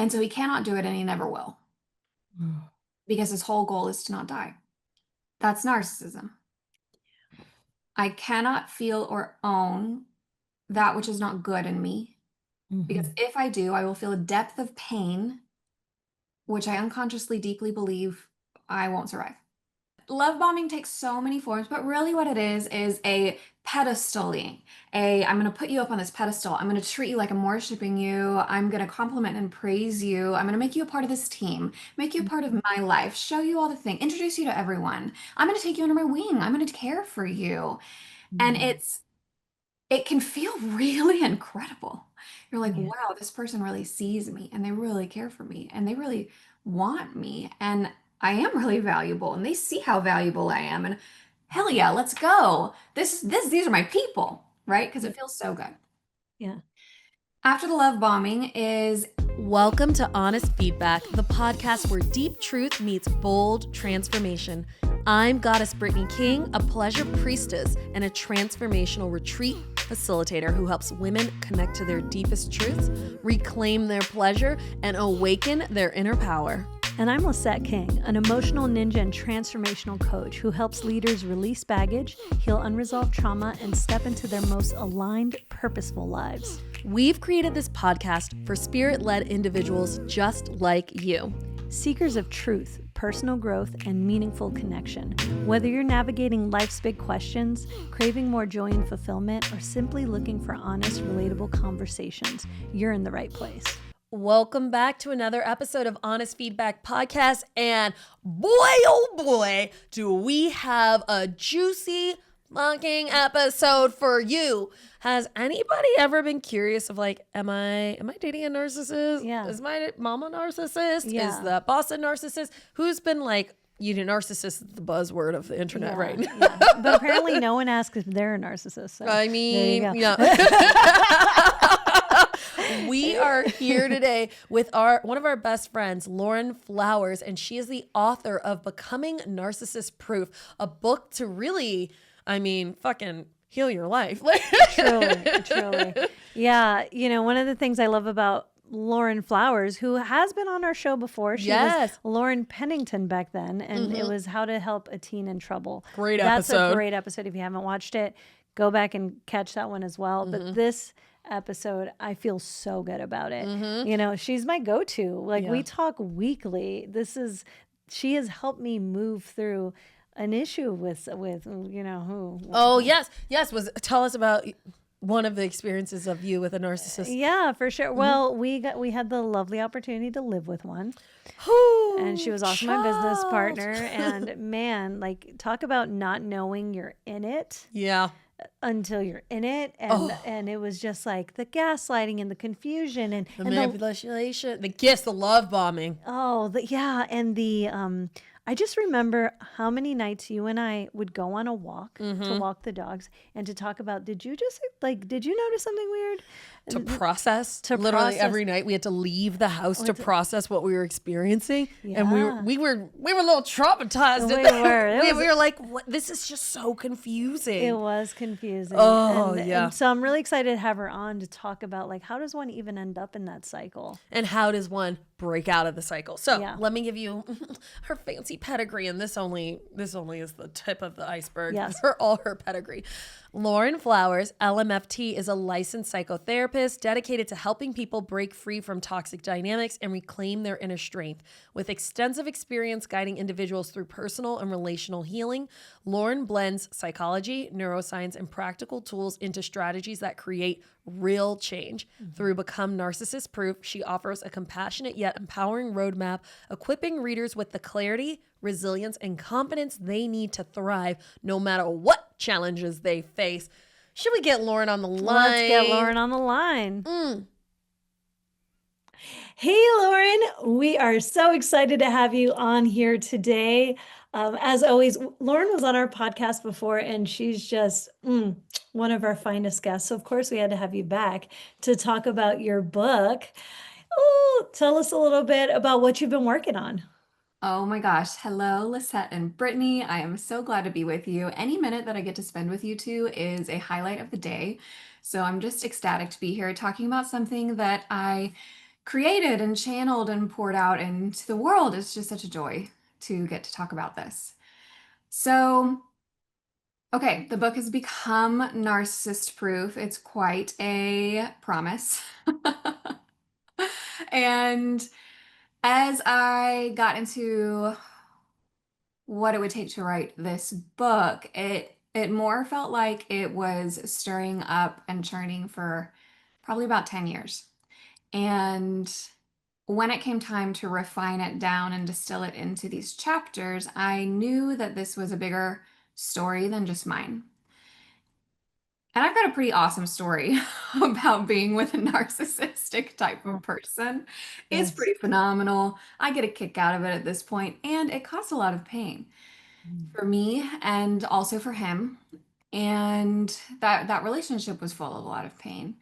And so he cannot do it and he never will Mm. because his whole goal is to not die. That's narcissism. I cannot feel or own that which is not good in me because Mhm. if I do, I will feel a depth of pain, which I unconsciously deeply believe I won't survive. Love bombing takes so many forms, but really what it is a pedestaling. I'm going to put you up on this pedestal. I'm going to treat you like I'm worshiping you. I'm going to compliment and praise you. I'm going to make you a part of this team, make you a part of my life, show you all the things, introduce you to everyone. I'm going to take you under my wing. I'm going to care for you. And Mhm. it can feel really incredible. You're like, Yeah. wow, this person really sees me and they really care for me and they really want me and I am really valuable and they see how valuable I am and hell yeah, let's go. These are my people, right? Because it feels so good. Yeah. After the love bombing is Welcome to Honest Feedback, the podcast where deep truth meets bold transformation. I'm Goddess Brittany King, a pleasure priestess and a transformational retreat facilitator who helps women connect to their deepest truths, reclaim their pleasure, and awaken their inner power. And I'm Lisette King, an emotional ninja and transformational coach who helps leaders release baggage, heal unresolved trauma, and step into their most aligned, purposeful lives. We've created this podcast for spirit-led individuals just like you. Seekers of truth, personal growth, and meaningful connection. Whether you're navigating life's big questions, craving more joy and fulfillment, or simply looking for honest, relatable conversations, you're in the right place. Welcome back to another episode of Honest Feedback Podcast. And boy, oh boy, do we have a juicy fucking episode for you. Has anybody ever been curious of like, am I dating a narcissist? Yeah. Is my mom a narcissist? Yeah. Is the boss a narcissist? Who's been like, narcissist is the buzzword of the internet right now. Yeah. But apparently no one asks if they're a narcissist. So I there you mean, go. We are here today with one of our best friends, Lauren Flowers, and she is the author of Becoming Narcissist Proof, a book to really, fucking heal your life. Truly. Yeah. One of the things I love about Lauren Flowers, who has been on our show before. She was Lauren Pennington back then, and it was How to Help a Teen in Trouble. Great That's episode. a great episode. If you haven't watched it, go back and catch that one as well. But this episode, I feel so good about it. She's my go-to. Like we talk weekly. She has helped me move through an issue with who. Oh, yes. Tell us about one of the experiences of you with a narcissist. Yeah, for sure. Well, we had the lovely opportunity to live with one. And she was also my business partner. And man, like talk about not knowing you're in it. Yeah. Until you're in it. And it was just like the gaslighting and the confusion and The manipulation, the gifts, the love bombing. And I just remember how many nights you and I would go on a walk to walk the dogs and to talk about, did you notice something weird? To process. Literally every night we had to leave the house to process what we were experiencing. Yeah. And we were a little traumatized. We were like, what? This is just so confusing. It was confusing. And so I'm really excited to have her on to talk about like, how does one even end up in that cycle? And how does one break out of the cycle? So let me give you her fancy pedigree. And this only is the tip of the iceberg for all her pedigree. Lauren Flowers, LMFT, is a licensed psychotherapist dedicated to helping people break free from toxic dynamics and reclaim their inner strength. With extensive experience guiding individuals through personal and relational healing, Lauren blends psychology, neuroscience, and practical tools into strategies that create real change. Through Become Narcissist Proof, she offers a compassionate yet empowering roadmap, equipping readers with the clarity, resilience, and confidence they need to thrive no matter what challenges they face. Should we get Lauren on the line? Let's get Lauren on the line. Hey, Lauren, we are so excited to have you on here today. As always, Lauren was on our podcast before, and she's just one of our finest guests. So, of course, we had to have you back to talk about your book. Oh, tell us a little bit about what you've been working on. oh my gosh. Hello, Lisette and Brittany. I am so glad to be with you. Any minute that I get to spend with you two is a highlight of the day. So I'm just ecstatic to be here talking about something that I created and channeled and poured out into the world. It's just such a joy to get to talk about this. So, okay, the book has become narcissist proof. It's quite a promise. And as I got into what it would take to write this book, it more felt like it was stirring up and churning for probably about 10 years. And when it came time to refine it down and distill it into these chapters, I knew that this was a bigger story than just mine. And I've got a pretty awesome story about being with a narcissistic type of person. It's Yes. pretty phenomenal. I get a kick out of it at this point, and it caused a lot of pain for me and also for him. And that relationship was full of a lot of pain.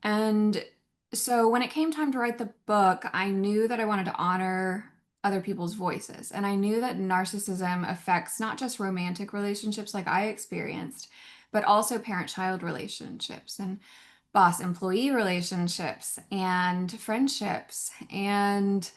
And so when it came time to write the book, I knew that I wanted to honor other people's voices. And I knew that narcissism affects not just romantic relationships like I experienced, but also parent-child relationships and boss-employee relationships and friendships and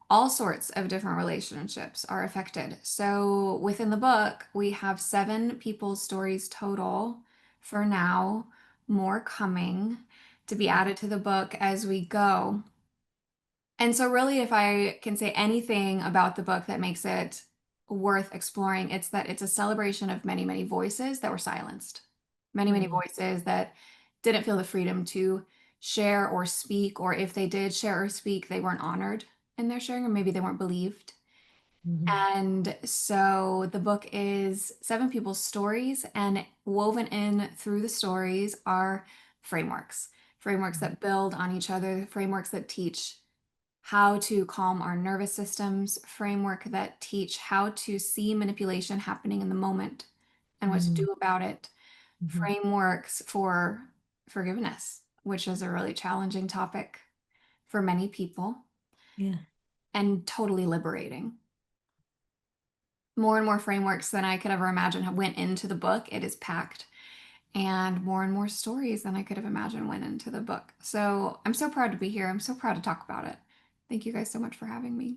all sorts of different relationships are affected. So within the book, we have 7 people's stories total for now, more coming to be added to the book as we go. And so, really, if I can say anything about the book that makes it worth exploring, it's that it's a celebration of many, many voices that were silenced, many, many voices that didn't feel the freedom to share or speak, or if they did share or speak, they weren't honored in their sharing, or maybe they weren't believed. And so the book is 7 people's stories, and woven in through the stories are frameworks, frameworks that build on each other, frameworks that teach how to calm our nervous systems, framework that teach how to see manipulation happening in the moment and what to do about it, frameworks for forgiveness, which is a really challenging topic for many people. Yeah. And totally liberating. More and more frameworks than I could ever imagine went into the book. It is packed. And more stories than I could have imagined went into the book. So I'm so proud to be here. I'm so proud to talk about it. Thank you guys so much for having me.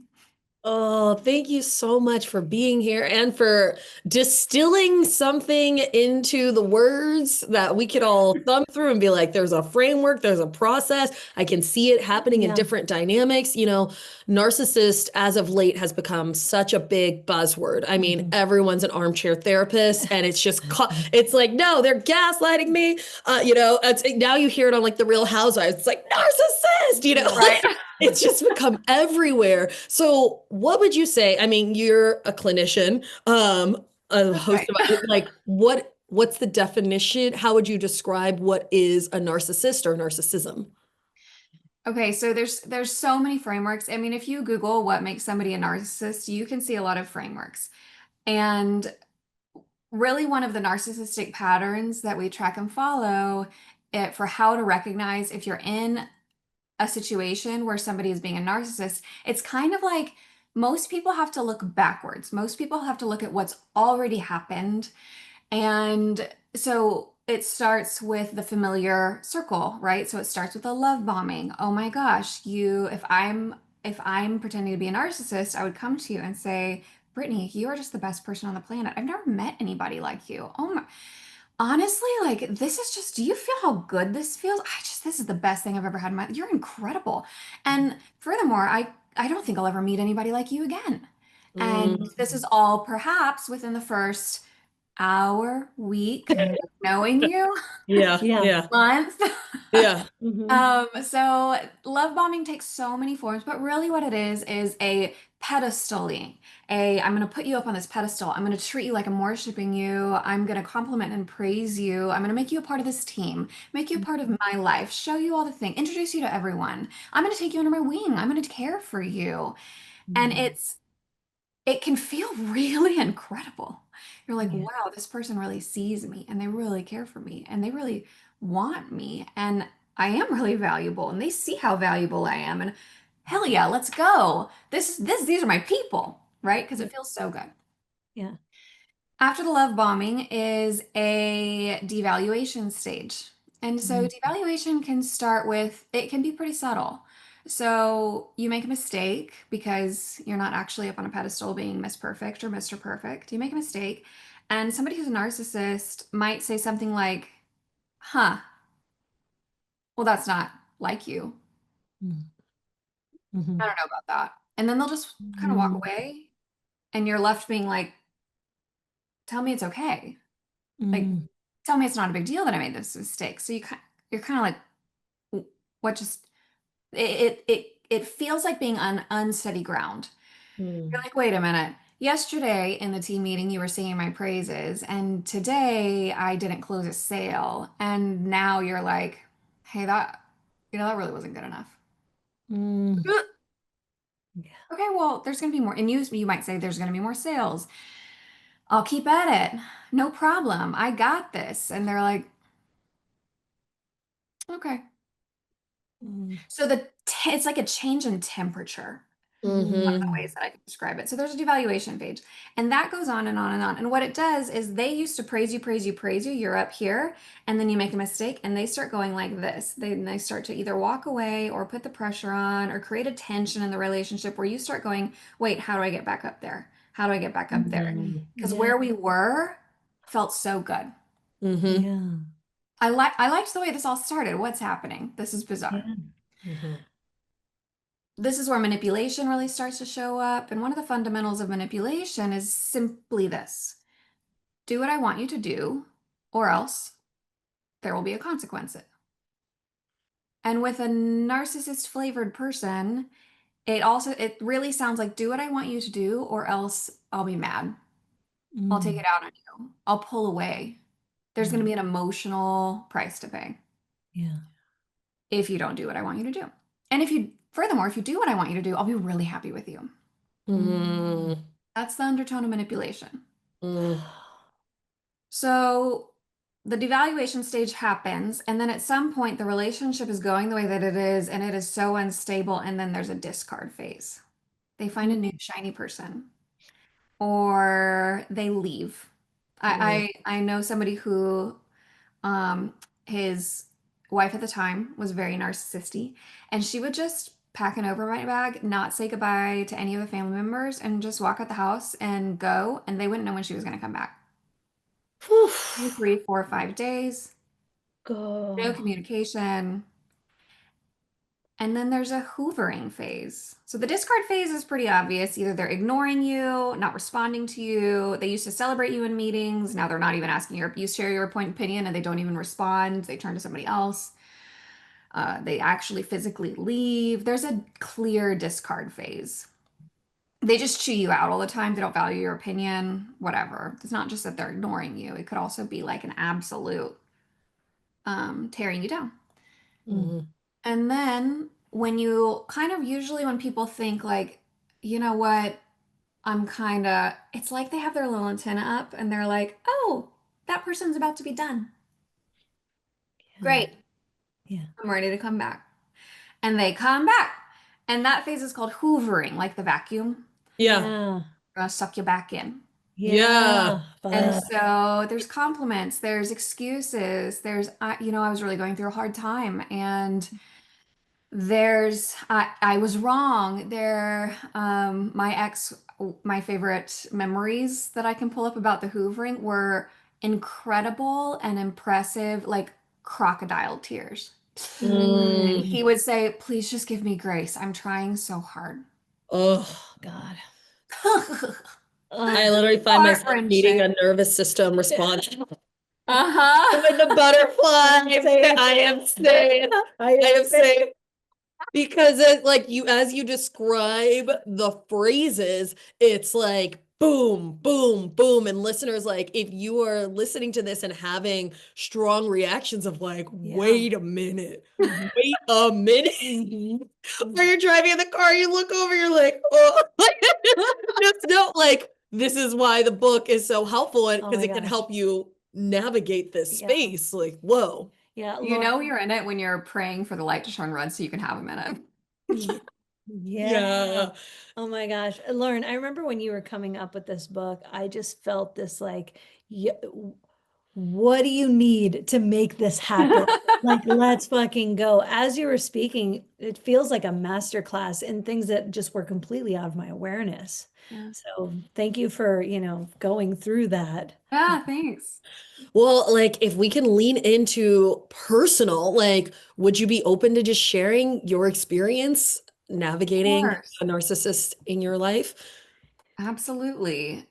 Oh, thank you so much for being here and for distilling something into the words that we could all thumb through and be like, there's a framework, there's a process. I can see it happening in different dynamics. You know, narcissist as of late has become such a big buzzword. I mean, everyone's an armchair therapist and it's just, it's like, no, they're gaslighting me. Now you hear it on like the Real Housewives. It's like narcissist, Right. It's just become everywhere. So what would you say? I mean, you're a clinician, a host of what's the definition? How would you describe what is a narcissist or narcissism? Okay, so there's so many frameworks. I mean, if you Google what makes somebody a narcissist, you can see a lot of frameworks. And really one of the narcissistic patterns that we track and follow for how to recognize if you're in a situation where somebody is being a narcissist, it's kind of like most people have to look backwards. Most people have to look at what's already happened. And so it starts with the familiar circle, right? So it starts with a love bombing. Oh my gosh, if I'm pretending to be a narcissist, I would come to you and say, Brittany, you are just the best person on the planet. I've never met anybody like you. Oh my, honestly, like this is just, do you feel how good this feels? This is the best thing I've ever had in my, you're incredible. And furthermore, I don't think I'll ever meet anybody like you again. And this is all perhaps within the first hour, week, knowing you, Yeah. month. Yeah. So love bombing takes so many forms, but really what it is a pedestaling. I'm going to put you up on this pedestal. I'm going to treat you like I'm worshiping you. I'm going to compliment and praise you. I'm going to make you a part of this team, make you a part of my life, show you all the things, introduce you to everyone. I'm going to take you under my wing. I'm going to care for you. And it can feel really incredible. You're like, wow, this person really sees me and they really care for me and they really want me and I am really valuable and they see how valuable I am and hell yeah, let's go. These are my people, right? Because it feels so good. Yeah. After the love bombing is a devaluation stage. And so devaluation can start with, it can be pretty subtle. So you make a mistake because you're not actually up on a pedestal being Miss Perfect or Mr. Perfect. You make a mistake, and somebody who's a narcissist might say something like, huh, well, that's not like you. Mm-hmm. I don't know about that. And then they'll just kind of walk away, and you're left being like, tell me it's okay. Like, Mm-hmm. tell me it's not a big deal that I made this mistake. So you're kind of like, what just it feels like being on unsteady ground. You're like, wait a minute. Yesterday in the team meeting, you were singing my praises, and today I didn't close a sale. And now you're like, hey, that really wasn't good enough. Mm. Yeah. Okay, well, there's going to be more. And you might say there's going to be more sales. I'll keep at it. No problem. I got this. And they're like, okay. Mm. So it's like a change in temperature. One of the Mm. ways that I can describe it. So there's a devaluation phase, and that goes on and on and on. And what it does is they used to praise you, praise you, praise you. You're up here, and then you make a mistake, and they start going like this. They start to either walk away or put the pressure on or create a tension in the relationship where you start going, wait, how do I get back up there? How do I get back up there? Because Yeah. where we were felt so good. Yeah. I liked the way this all started. What's happening? This is bizarre. Yeah. This is where manipulation really starts to show up. And one of the fundamentals of manipulation is simply this: do what I want you to do, or else there will be a consequence. And with a narcissist flavored person, it really sounds like do what I want you to do, or else I'll be mad. I'll take Mm. it out on you. I'll pull away. There's going to Yeah. be an emotional price to pay Yeah. if you don't do what I want you to do. And furthermore, if you do what I want you to do, I'll be really happy with you. Mm. That's the undertone of manipulation. Mm. So the devaluation stage happens, and then at some point, the relationship is going the way that it is, and it is so unstable. And then there's a discard phase. They find a new shiny person, or they leave. I know somebody who his wife at the time was very narcissistic, and she would just pack an overnight bag, not say goodbye to any of the family members, and just walk out the house and go, and they wouldn't know when she was going to come back. Whew. 2, 3, 4, 5 days, no Go. communication. And then there's a hoovering phase. So the discard phase is pretty obvious. Either they're ignoring you, not responding to you. They used to celebrate you in meetings. Now they're not even asking you share your point of opinion, and they don't even respond. They turn to somebody else. They actually physically leave. There's a clear discard phase. They just chew you out all the time. They don't value your opinion, whatever. It's not just that they're ignoring you. It could also be like an absolute tearing you down. Mm. And then when you kind of usually when people think like, you know what, it's like they have their little antenna up and they're like, oh, that person's about to be done. Yeah. Great. Yeah. I'm ready to come back. And they come back. And that phase is called hoovering, like the vacuum. Yeah. Gonna suck you back in. Yeah. And Fuck. so there's compliments, there's excuses, I was really going through a hard time, and I was wrong. My favorite memories that I can pull up about the hoovering were incredible and impressive, like crocodile tears. And Mm. he would say, please just give me grace. I'm trying so hard. Oh, God. I literally find myself needing Heart-wrenching. a nervous system response. Uh-huh. With the butterfly, I am safe. I am safe. Because as you describe the phrases, it's like boom, boom, boom. And listeners, like if you are listening to this and having strong reactions of like, wait a minute, wait a minute. Or you're driving in the car, you look over, you're like, oh, just know, like, this is why the book is so helpful, and because it can help you navigate this space. Like, whoa. Yeah, You know you're in it when you're praying for the light to turn red so you can have a minute. Yeah. Oh my gosh. Lauren, I remember when you were coming up with this book, I just felt this like, what do you need to make this happen? Like, let's fucking go. As you were speaking, it feels like a masterclass in things that just were completely out of my awareness. Yeah. So thank you for, going through that. Yeah, thanks. Well, like if we can lean into personal, like would you be open to just sharing your experience Of navigating course. a narcissist in your life? Absolutely.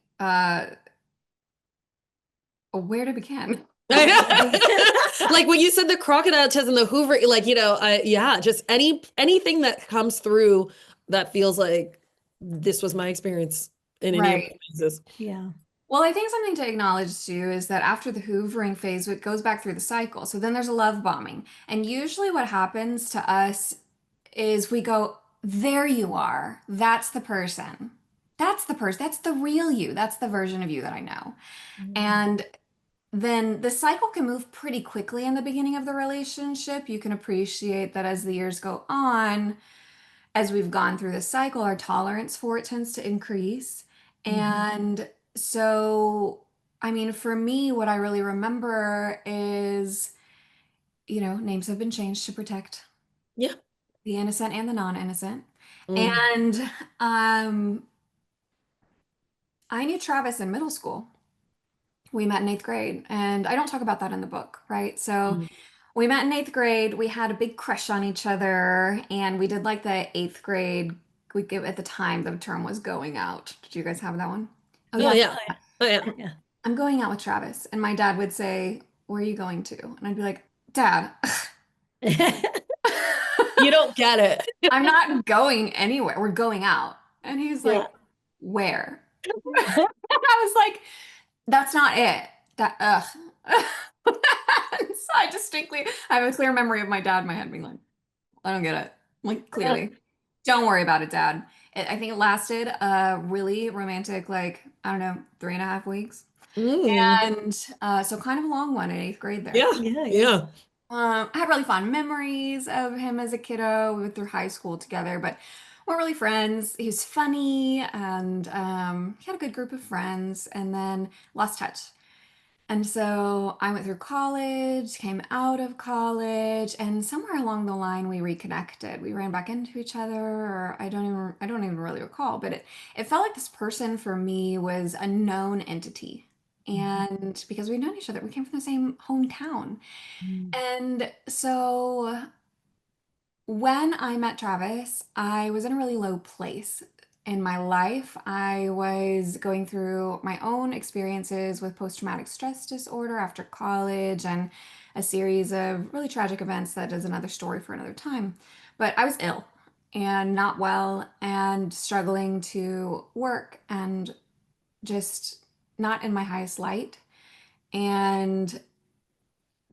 Where to begin? I know. Like when you said the crocodile test and the Hoover, like, yeah, just anything that comes through that feels like this was my experience in any of Right. my cases. Yeah. Well, I think something to acknowledge too is that after the hoovering phase, it goes back through the cycle. So then there's a love bombing. And usually what happens to us is we go, there you are. That's the person. That's the person. That's the real you. That's the version of you that I know. And then the cycle can move pretty quickly in the beginning of the relationship. You can appreciate that as the years go on, as we've gone through the cycle, our tolerance for it tends to increase. And so, I mean, for me, what I really remember is, names have been changed to protect Yeah. the innocent and the non-innocent. Mm. And um, I knew Travis in middle school. We met in eighth grade, and I don't talk about that in the book, right? So Mm. we met in eighth grade. We had a big crush on each other, and we did like the eighth grade. We give at the time the term was going out. Did you guys have that one? Oh Oh yeah, yeah. Oh yeah. Yeah. I'm going out with Travis, and my dad would say, "Where are you going to?" And I'd be like, "Dad, You don't get it. I'm not going anywhere. We're going out." And he's Yeah. like, "Where?" I was like, "That's not it. That ugh." So I have a clear memory of my dad in my head being like, I don't get it. Like, clearly. Don't worry about it, Dad. I think it lasted a really romantic, like, I don't know, 3.5 weeks. Mm. And so kind of a long one in eighth grade there. Yeah. Yeah. Yeah. I had really fond memories of him as a kiddo. We went through high school together, but we're really friends. He was funny and he had a good group of friends and then lost touch. And so I went through college, came out of college, and somewhere along the line we reconnected. We ran back into each other, or I don't even really recall, but it felt like this person for me was a known entity. And because we'd known each other, we came from the same hometown. And so when I met Travis, I was in a really low place in my life. I was going through my own experiences with post-traumatic stress disorder after college and a series of really tragic events that is another story for another time. But I was ill and not well and struggling to work and just not in my highest light. And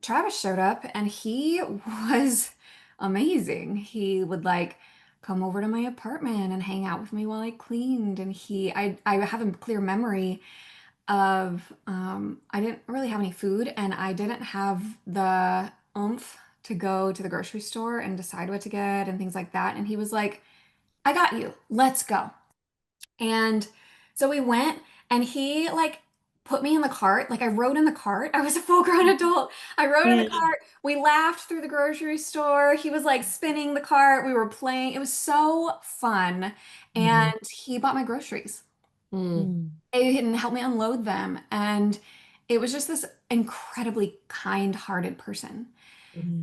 Travis showed up and he was amazing. He would like come over to my apartment and hang out with me while I cleaned. And I have a clear memory of I didn't really have any food and I didn't have the oomph to go to the grocery store and decide what to get and things like that. And he was like, I got you. Let's go. And so we went and he like put me in the cart. Like I rode in the cart. I was a full grown adult. I rode in the Yeah. cart. We laughed through the grocery store. He was like spinning the cart. We were playing. It was so fun. And he bought my groceries. Mm. He didn't help me unload them. And it was just this incredibly kind-hearted person.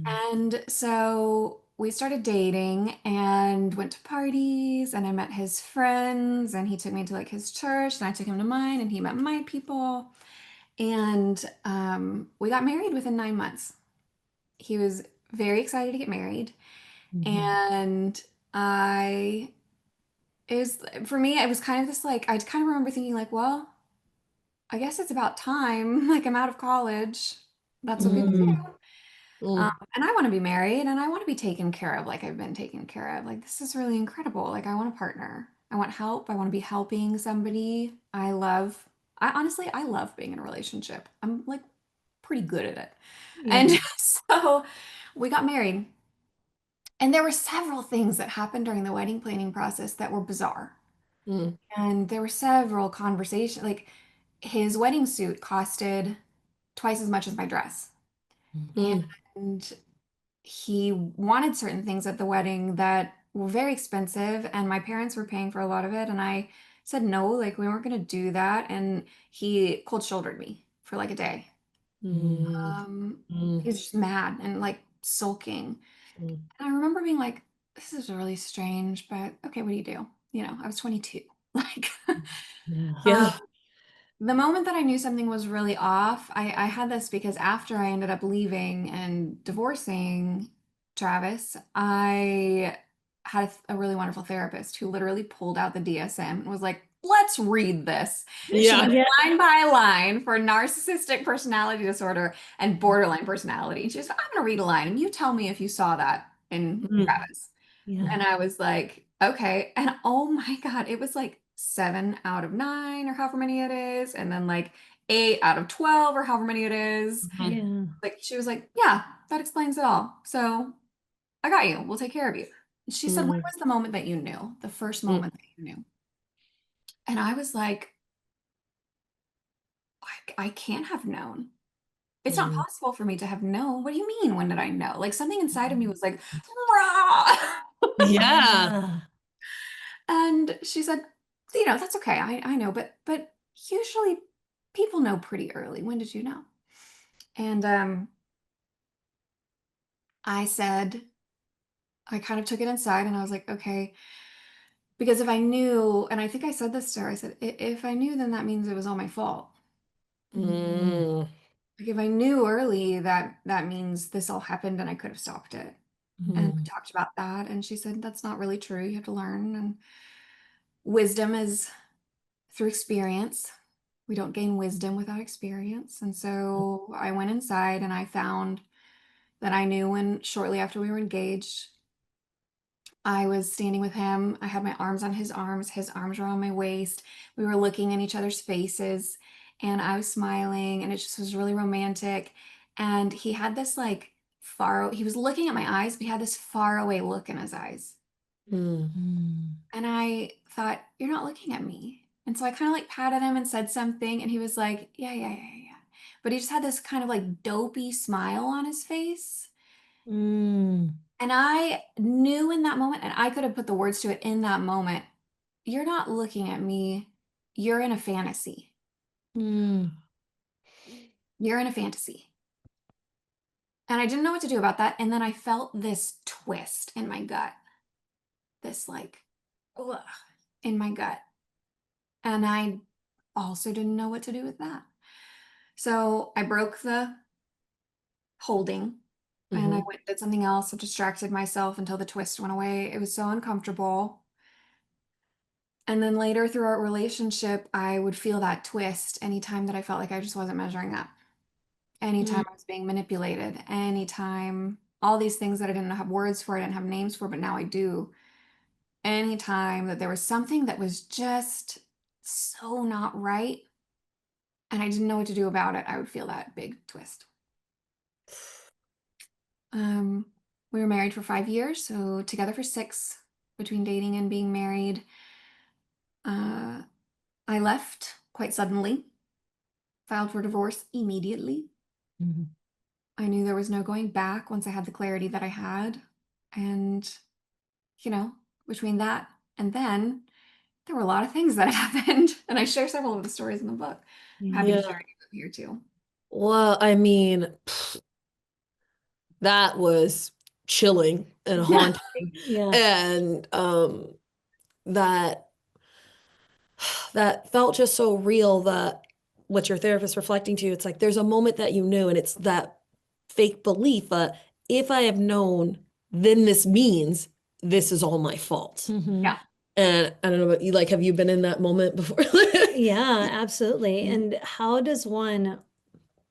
And so we started dating and went to parties and I met his friends and he took me to like his church and I took him to mine and he met my people. And we got married within 9 months. He was very excited to get married. And I is for me, it was kind of this like I kind of remember thinking like, well, I guess it's about time. Like I'm out of college. That's what people Mm. do. Mm. And I want to be married and I want to be taken care of like I've been taken care of. Like, this is really incredible. Like, I want a partner. I want help. I want to be helping somebody. I honestly, I love being in a relationship. I'm like pretty good at it. And Yeah. so we got married. And there were several things that happened during the wedding planning process that were bizarre. Mm. And there were several conversations. Like, his wedding suit costed twice as much as my dress. Mm. And he wanted certain things at the wedding that were very expensive, and my parents were paying for a lot of it. And I said no, like we weren't going to do that. And he cold shouldered me for like a day. He was just mad and like sulking. And I remember being like, this is really strange, but okay, what do you do? You know, I was 22. Like, Yeah. the moment that I knew something was really off, I had this because after I ended up leaving and divorcing Travis, I had a really wonderful therapist who literally pulled out the DSM and was like, let's read this. She Yeah. went line by line for narcissistic personality disorder and borderline personality. She was like, I'm going to read a line and you tell me if you saw that in Travis. Yeah. And I was like, okay. And oh my God, it was like 7 out of 9 or however many it is. And then like 8 out of 12 or however many it is. Yeah. Like she was like, yeah, that explains it all. So I got you. We'll take care of you. She said, when was the moment that you knew? The first moment that you knew? And I was like, I can't have known. It's not possible for me to have known. What do you mean? When did I know? Like something inside of me was like, rah! Yeah. And she said, you know, that's okay. I know, but usually people know pretty early. When did you know? And I said, I kind of took it inside and I was like, okay, because if I knew, and I think I said this to her, I said, if I knew, then that means it was all my fault. Like if I knew early, that means this all happened and I could have stopped it. And we talked about that, and she said, that's not really true. You have to learn, and wisdom is through experience. We don't gain wisdom without experience. And so I went inside and I found that I knew when shortly after we were engaged, I was standing with him. I had my arms on his arms were on my waist. We were looking in each other's faces and I was smiling and it just was really romantic. And he had this like he was looking at my eyes, but he had this far away look in his eyes. And I thought, you're not looking at me. And so I kind of like patted him and said something, and he was like, yeah. But he just had this kind of like dopey smile on his face. And I knew in that moment, and I could have put the words to it in that moment, you're not looking at me. You're in a fantasy. You're in a fantasy. And I didn't know what to do about that. And then I felt this twist in my gut, this like, ugh, in my gut. And I also didn't know what to do with that. So I broke the holding and I went and did something else. I distracted myself until the twist went away. It was so uncomfortable. And then later through our relationship, I would feel that twist anytime that I felt like I just wasn't measuring up. Anytime I was being manipulated, anytime, all these things that I didn't have words for, I didn't have names for, but now I do. Anytime that there was something that was just so not right, and I didn't know what to do about it, I would feel that big twist. We were married for 5 years, so together for 6 between dating and being married. I left quite suddenly, filed for divorce immediately. I knew there was no going back once I had the clarity that I had. And, you know, between that and then, there were a lot of things that happened. And I share several of the stories in the book. I'm happy to share it here too. Well, I mean, that was chilling and haunting. And that felt just so real, that what your therapist reflecting to you, it's like there's a moment that you knew, and it's that fake belief that if I have known, then this means this is all my fault. Yeah. And I don't know about you, like, have you been in that moment before? Yeah, absolutely. And how does one,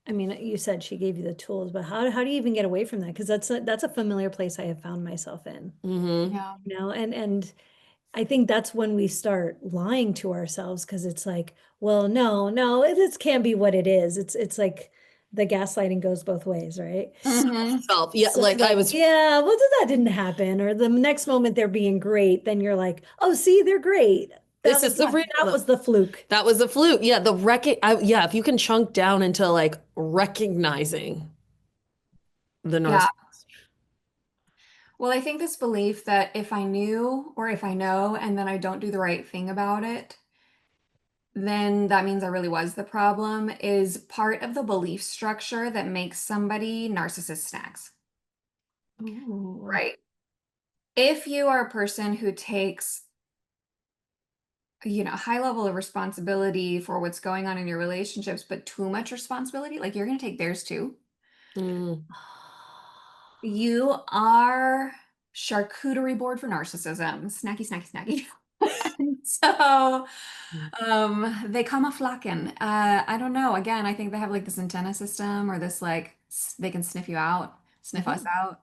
I mean, you said she gave you the tools, but how do you even get away from that? Because that's a familiar place I have found myself in. Yeah. You know, and I think that's when we start lying to ourselves, because it's like, well, no, this can't be what it is. It's like the gaslighting goes both ways, right? Yeah, So, like I was. Yeah, well, that didn't happen. Or the next moment they're being great, then you're like, oh, see, they're great. This is the real. That was the fluke. That was the fluke. Yeah, yeah, if you can chunk down into like recognizing the narcissist. Well, I think this belief that if I knew or if I know and then I don't do the right thing about it, then that means I really was the problem is part of the belief structure that makes somebody narcissist snacks. Ooh. Right. If you are a person who takes, high level of responsibility for what's going on in your relationships, but too much responsibility, like you're going to take theirs too. You are charcuterie board for narcissism. Snacky, snacky, snacky. And so they come a flocking. I don't know. Again, I think they have like this antenna system or this like they can sniff you out, sniff us out.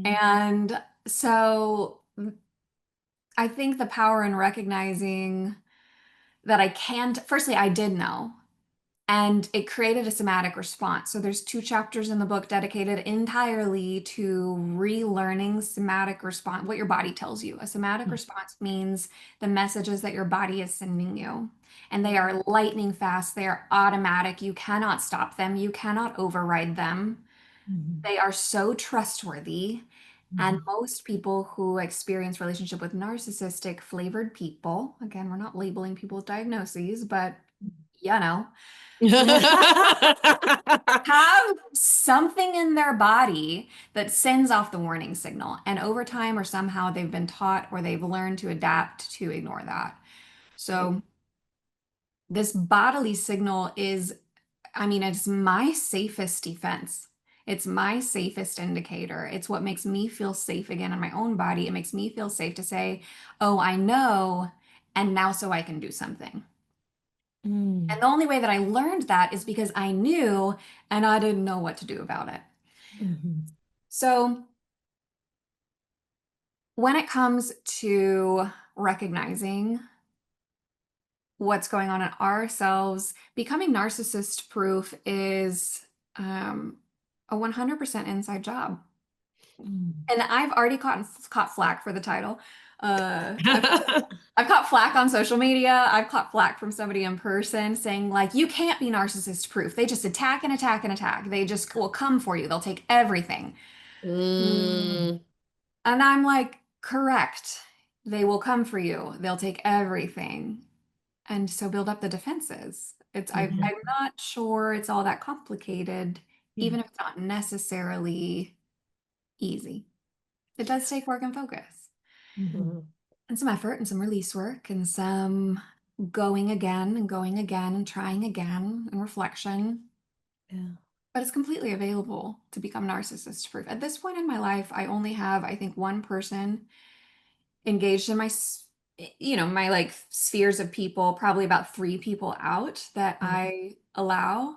And so I think the power in recognizing that I can't, firstly, I did know. And it created a somatic response. So there's 2 chapters in the book dedicated entirely to relearning somatic response, what your body tells you. A somatic response means the messages that your body is sending you. And they are lightning fast. They are automatic. You cannot stop them. You cannot override them. They are so trustworthy. And most people who experience relationship with narcissistic flavored people, again, we're not labeling people with diagnoses, but have something in their body that sends off the warning signal. And over time or somehow they've been taught or they've learned to adapt to ignore that. So this bodily signal is, it's my safest defense. It's my safest indicator. It's what makes me feel safe again in my own body. It makes me feel safe to say, oh, I know, and now so I can do something. And the only way that I learned that is because I knew and I didn't know what to do about it. So when it comes to recognizing what's going on in ourselves, becoming narcissist proof is a 100% inside job. And I've already caught flack for the title. I've caught flack on social media. I've caught flack from somebody in person saying like, you can't be narcissist proof. They just attack and attack and attack. They just will come for you. They'll take everything. And I'm like, correct. They will come for you. They'll take everything. And so build up the defenses. I'm not sure it's all that complicated, even if it's not necessarily easy. It does take work and focus. And some effort and some release work and some going again and trying again and reflection. But it's completely available to become narcissist proof. At this point in my life, I only have, I think, one person engaged in my like spheres of people, probably about 3 people out that I allow.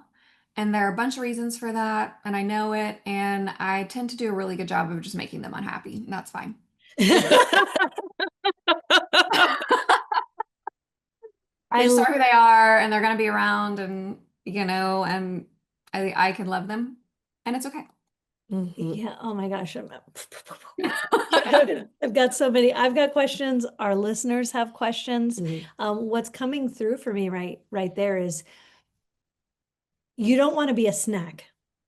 And there are a bunch of reasons for that. And I know it. And I tend to do a really good job of just making them unhappy. And that's fine. They just are who they are and they're going to be around and, and I can love them and it's okay. Yeah. Oh my gosh. I've got so many. I've got questions. Our listeners have questions. What's coming through for me right there is you don't want to be a snack.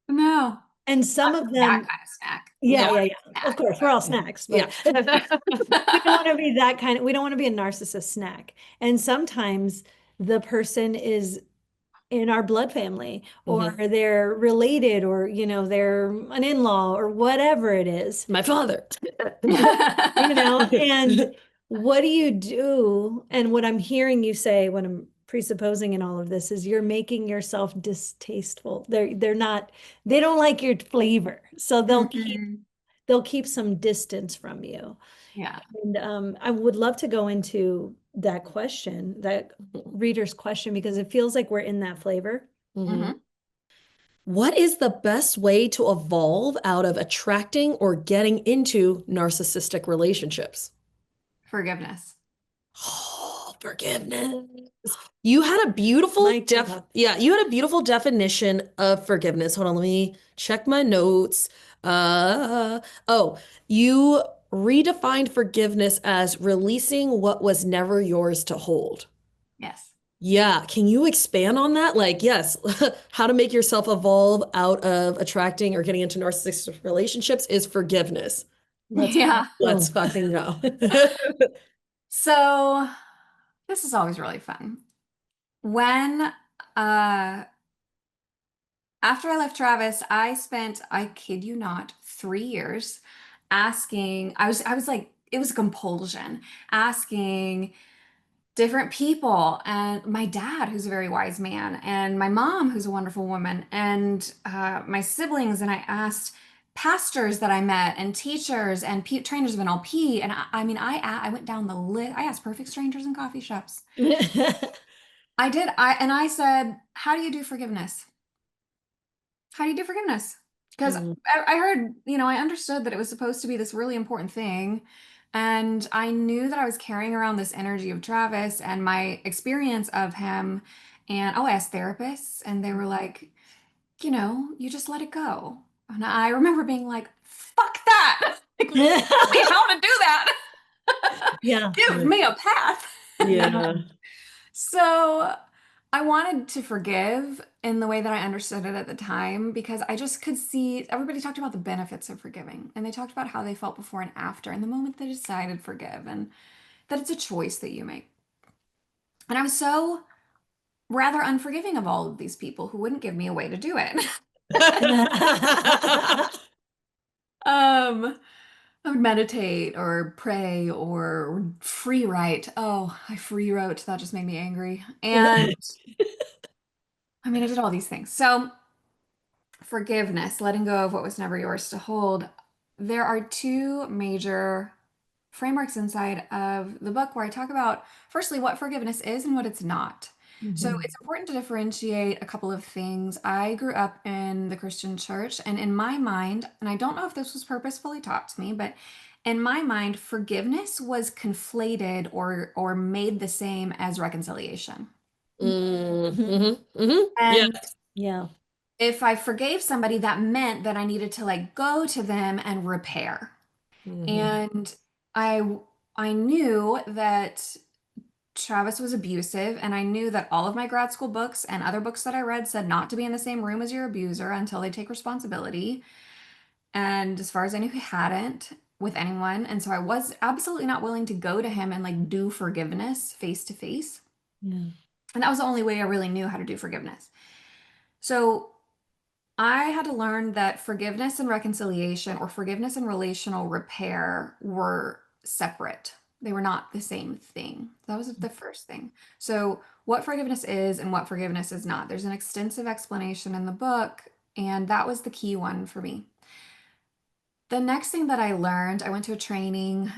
No. And some of them. That kind of snack. Yeah. Of course, we're all snacks. But we don't want to be that kind of. We don't want to be a narcissist snack. And sometimes the person is in our blood family or they're related or they're an in-law or whatever it is. My father. And what do you do? And what I'm hearing you say, what I'm presupposing in all of this is you're making yourself distasteful. They don't like your flavor. So they'll keep some distance from you. Yeah. And I would love to go into that question, that reader's question, because it feels like we're in that flavor. What is the best way to evolve out of attracting or getting into narcissistic relationships? Forgiveness. Oh, forgiveness. You had a beautiful definition of forgiveness. Hold on, let me check my notes. You redefined forgiveness as releasing what was never yours to hold. Yes. Yeah. Can you expand on that? Like, yes, how to make yourself evolve out of attracting or getting into narcissistic relationships is forgiveness. Yeah. Let's fucking go. So this is always really fun. When after I left Travis, I spent, I kid you not, 3 years asking, I was like, it was a compulsion, asking different people, and my dad, who's a very wise man, and my mom, who's a wonderful woman, and my siblings, and I asked pastors that I met, and teachers, and trainers of NLP, and I mean, I went down the list. I asked perfect strangers in coffee shops. I did. I said, "How do you do forgiveness? How do you do forgiveness?" Because I heard, I understood that it was supposed to be this really important thing. And I knew that I was carrying around this energy of Travis and my experience of him. And I asked therapists, and they were like, you just let it go. And I remember being like, fuck that. Like, tell me how to do that. Yeah. Give me a path. Yeah. So I wanted to forgive in the way that I understood it at the time, because I just could see everybody talked about the benefits of forgiving, and they talked about how they felt before and after, and the moment they decided forgive, and that it's a choice that you make. And I was so rather unforgiving of all of these people who wouldn't give me a way to do it. I would meditate or pray or free write. Oh, I free wrote. That just made me angry. And I mean, I did all these things. So forgiveness, letting go of what was never yours to hold. There are two major frameworks inside of the book where I talk about, firstly, what forgiveness is and what it's not. So it's important to differentiate a couple of things. I grew up in the Christian church, and in my mind, and I don't know if this was purposefully taught to me, but in my mind, forgiveness was conflated or made the same as reconciliation. Yeah. And Yeah. if I forgave somebody, that meant that I needed to like go to them and repair. And I I knew that Travis was abusive, and I knew that all of my grad school books and other books that I read said not to be in the same room as your abuser until they take responsibility. And as far as I knew, he hadn't with anyone. And so I was absolutely not willing to go to him and like do forgiveness face to face. Yeah. And that was the only way I really knew how to do forgiveness. So I had to learn that forgiveness and reconciliation, or forgiveness and relational repair, were separate. They were not the same thing. That was the first thing. So, what forgiveness is and what forgiveness is not. There's an extensive explanation in the book, and that was the key one for me. The next thing that I learned, I went to a training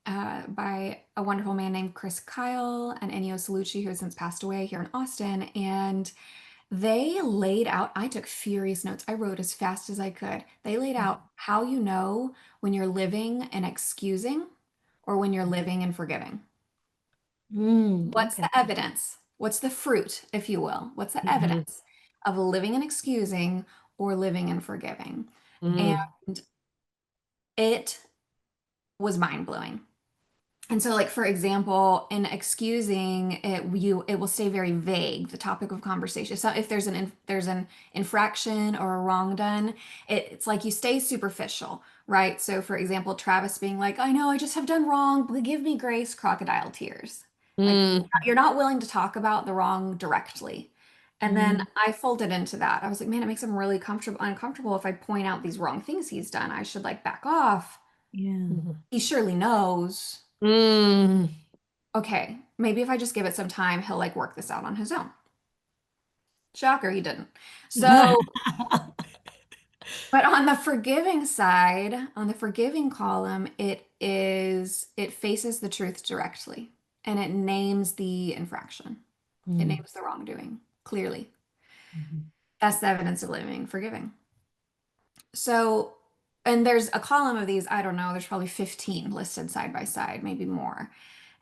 by a wonderful man named Chris Kyle and Ennio Salucci, who has since passed away, here in Austin. And they laid out, I took furious notes. I wrote as fast as I could. They laid out how you know when you're living and excusing or when you're living and forgiving. What's the evidence? What's the fruit, if you will? What's the evidence of living and excusing or living and forgiving? And it was mind blowing. And so, like, for example, in excusing it, it will stay very vague, the topic of conversation. So if there's an infraction or a wrong done, it's like you stay superficial, right? So for example, Travis being like, I know I just have done wrong, but give me grace, crocodile tears. Like, you're not willing to talk about the wrong directly. And then I folded into that. I was like, man, it makes him really uncomfortable if I point out these wrong things he's done. I should like back off. Yeah. He surely knows. Okay, maybe if I just give it some time, he'll like work this out on his own. Shocker, he didn't. So, but on the forgiving side, on the forgiving column, it faces the truth directly, and it names the infraction. It names the wrongdoing clearly. That's the evidence of living forgiving. So, and there's a column of these, I don't know, there's probably 15 listed side by side, maybe more.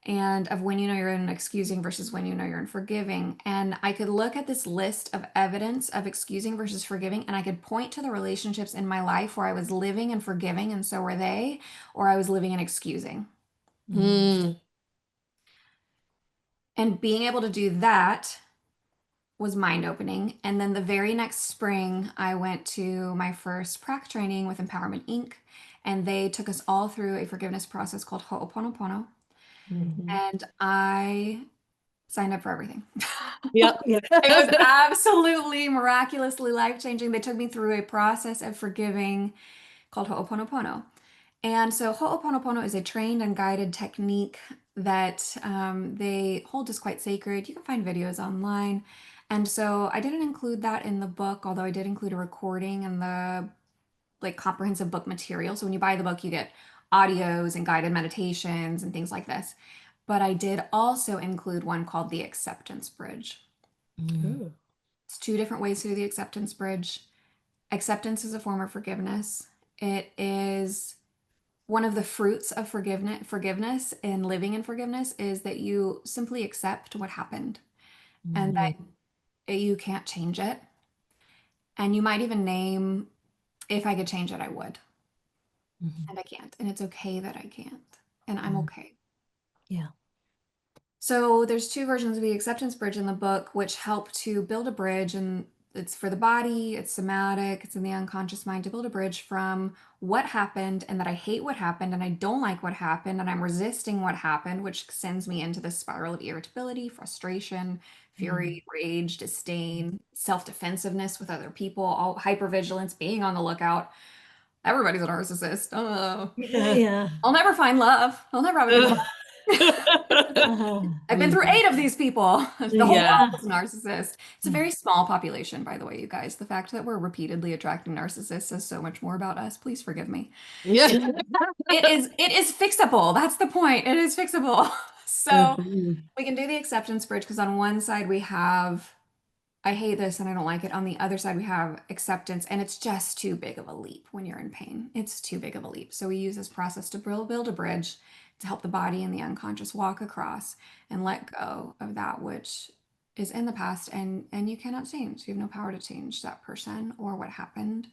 and of when you know you're in excusing versus when you know you're in forgiving. And I could look at this list of evidence of excusing versus forgiving, and I could point to the relationships in my life where I was living in forgiving and so were they, or I was living in excusing. Mm. And being able to do that was mind-opening. And then the very next spring, I went to my first prac training with Empowerment Inc. And they took us all through a forgiveness process called Ho'oponopono. And I signed up for everything. Yep. It was absolutely miraculously life-changing. They took me through a process of forgiving called Ho'oponopono. And so Ho'oponopono is a trained and guided technique that they hold as quite sacred. You can find videos online. And so I didn't include that in the book, although I did include a recording and the like comprehensive book material. So when you buy the book, you get audios and guided meditations and things like this. But I did also include one called the acceptance bridge. It's 2 different ways to do the acceptance bridge. Acceptance is a form of forgiveness. It is one of the fruits of forgiveness and living in forgiveness is that you simply accept what happened and that you can't change it. And you might even name, if I could change it, I would. And I can't. And it's okay that I can't. And I'm okay. Yeah. So there's 2 versions of the acceptance bridge in the book, which help to build a bridge. And it's for the body, it's somatic, it's in the unconscious mind to build a bridge from what happened and that I hate what happened and I don't like what happened and I'm resisting what happened, which sends me into this spiral of irritability, frustration, fury, rage, disdain, self-defensiveness with other people, all hypervigilance, being on the lookout. Everybody's a narcissist. Yeah. I'll never find love. I'll never have a good I've been through 8 of these people. The whole world is a narcissist. It's a very small population, by the way, you guys. The fact that we're repeatedly attracting narcissists says so much more about us. Please forgive me. Yeah. It is fixable. That's the point. It is fixable. So we can do the acceptance bridge because on one side we have I hate this and I don't like it. On the other side, we have acceptance, and it's just too big of a leap when you're in pain. It's too big of a leap. So we use this process to build a bridge to help the body and the unconscious walk across and let go of that which is in the past and you cannot change. You have no power to change that person or what happened.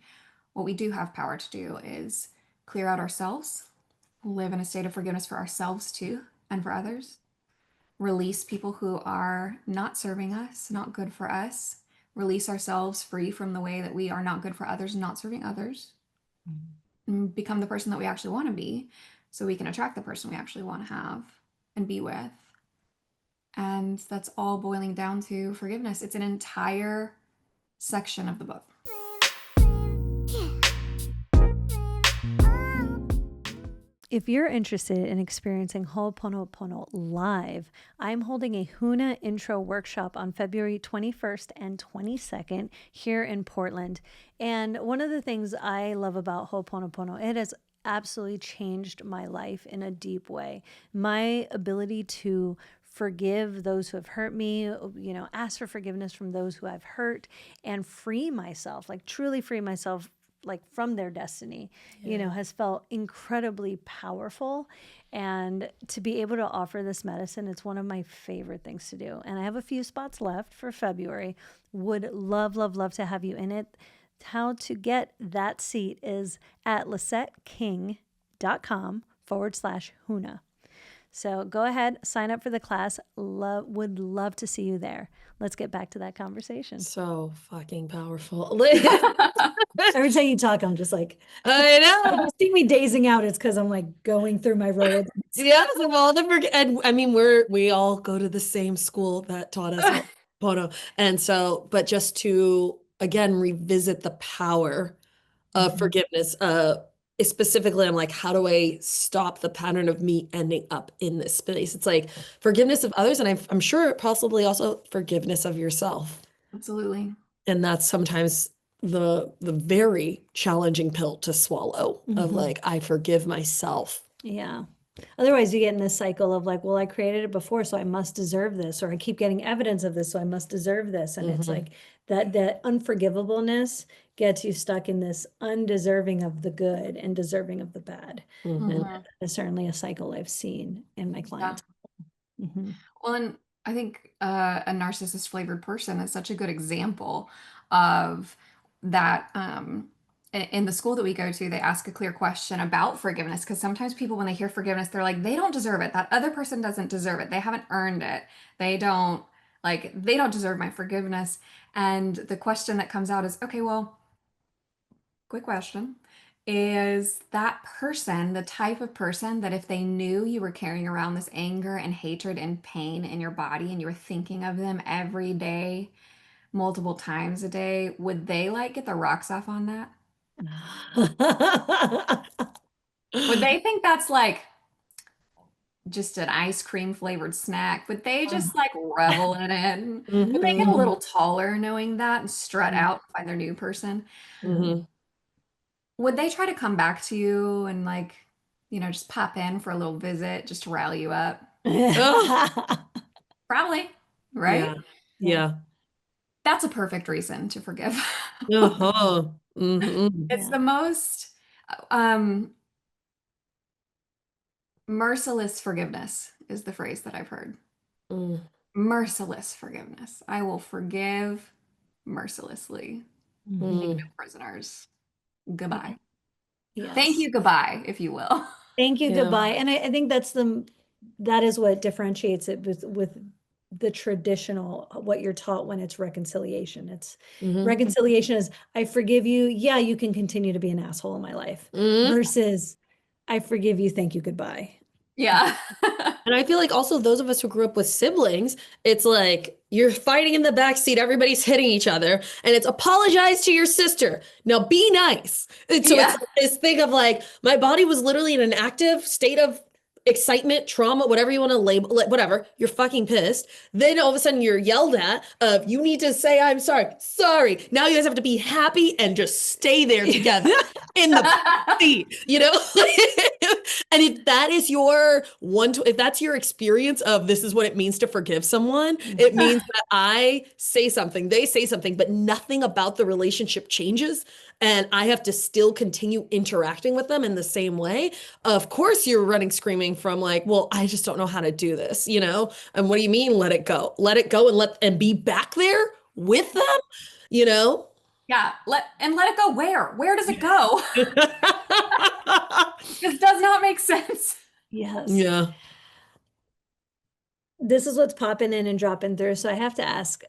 What we do have power to do is clear out ourselves, live in a state of forgiveness for ourselves too, and for others. Release people who are not serving us, not good for us, release ourselves free from the way that we are not good for others and not serving others, and become the person that we actually want to be so we can attract the person we actually want to have and be with. And that's all boiling down to forgiveness. It's an entire section of the book. If you're interested in experiencing Ho'oponopono live, I'm holding a Huna intro workshop on February 21st and 22nd here in Portland. And one of the things I love about Ho'oponopono, it has absolutely changed my life in a deep way. My ability to forgive those who have hurt me, ask for forgiveness from those who I've hurt, and free myself, like truly free myself like from their destiny, has felt incredibly powerful. And to be able to offer this medicine, it's one of my favorite things to do. And I have a few spots left for February. Would love, love, love to have you in it. How to get that seat is at lisetteking.com/Huna. So go ahead, sign up for the class. Would love to see you there. Let's get back to that conversation. So fucking powerful. Every time you talk, I'm just like, I know. If you see me dazing out, it's because I'm like going through my Rolodex. Yes, well, and I mean, we all go to the same school that taught us Ho'oponopono, and so, but just to again revisit the power of forgiveness. Specifically, I'm like, how do I stop the pattern of me ending up in this space? It's like forgiveness of others, and I'm sure possibly also forgiveness of yourself. Absolutely. And that's sometimes the very challenging pill to swallow of like, I forgive myself. Yeah. Otherwise, you get in this cycle of like, well, I created it before, so I must deserve this, or I keep getting evidence of this, so I must deserve this. And it's like that unforgivableness gets you stuck in this undeserving of the good and deserving of the bad. And that is certainly a cycle I've seen in my clients. Well, and I think a narcissist flavored person is such a good example of that. In the school that we go to, they ask a clear question about forgiveness because sometimes people, when they hear forgiveness, they're like, they don't deserve it. That other person doesn't deserve it. They haven't earned it. They don't they don't deserve my forgiveness. And the question that comes out is, okay, well, quick question. Is that person the type of person that if they knew you were carrying around this anger and hatred and pain in your body and you were thinking of them every day, multiple times a day, would they get the rocks off on that? Would they think that's just an ice cream flavored snack? Would they just revel in it? Would they get a little taller knowing that and strut out and find their new person? Would they try to come back to you and just pop in for a little visit just to rally you up? Probably, right? Yeah. That's a perfect reason to forgive. It's the most merciless forgiveness is the phrase that I've heard. Merciless forgiveness. I will forgive mercilessly. Make no prisoners. Goodbye. Yes. Thank you, goodbye, if you will. Thank you, goodbye. And I think that is what differentiates it with the traditional, what you're taught when it's reconciliation. It's reconciliation is, I forgive you. Yeah, you can continue to be an asshole in my life. Versus, I forgive you. Thank you, goodbye. Yeah. And I feel like also those of us who grew up with siblings, it's like you're fighting in the backseat, everybody's hitting each other, and it's apologize to your sister. Now be nice. And so it's this thing of my body was literally in an active state of excitement, trauma, whatever you want to label, whatever, you're fucking pissed. Then all of a sudden you're yelled at of you need to say, I'm sorry. Sorry. Now you guys have to be happy and just stay there together in the seat, And if that is if that's your experience of this is what it means to forgive someone, it means that I say something, they say something, but nothing about the relationship changes. And I have to still continue interacting with them in the same way. Of course, you're running screaming from well, I just don't know how to do this, And what do you mean, let it go? Let it go and be back there with them, Yeah, let it go where? Where does it go? This does not make sense. Yes. Yeah. This is what's popping in and dropping through. So I have to ask,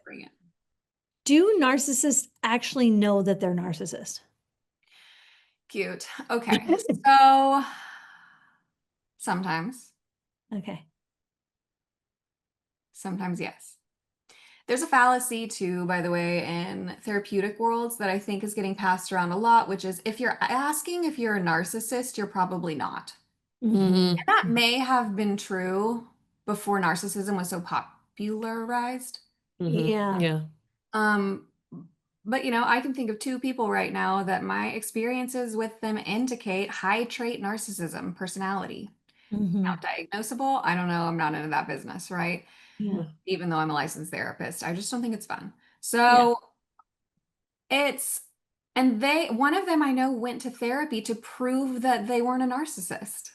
do narcissists actually know that they're narcissists? Cute. Okay. So sometimes. Okay. Sometimes, yes. There's a fallacy too, by the way, in therapeutic worlds that I think is getting passed around a lot, which is if you're asking if you're a narcissist, you're probably not. And that may have been true before narcissism was so popularized. Yeah. But I can think of two people right now that my experiences with them indicate high trait narcissism personality. Now, diagnosable, I don't know. I'm not into that business, right? Yeah. Even though I'm a licensed therapist, I just don't think it's fun. So one of them I know went to therapy to prove that they weren't a narcissist.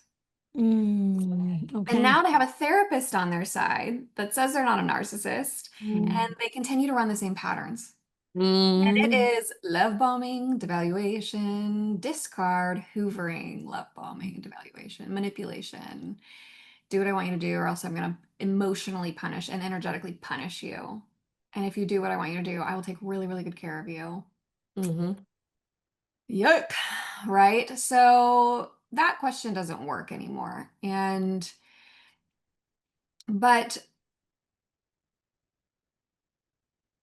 Okay. And now they have a therapist on their side that says they're not a narcissist, and they continue to run the same patterns. And it is love bombing, devaluation, discard, hoovering, love bombing, devaluation, manipulation. Do what I want you to do, or else I'm going to emotionally punish and energetically punish you. And if you do what I want you to do, I will take really, really good care of you. Yuck. Right? So that question doesn't work anymore. But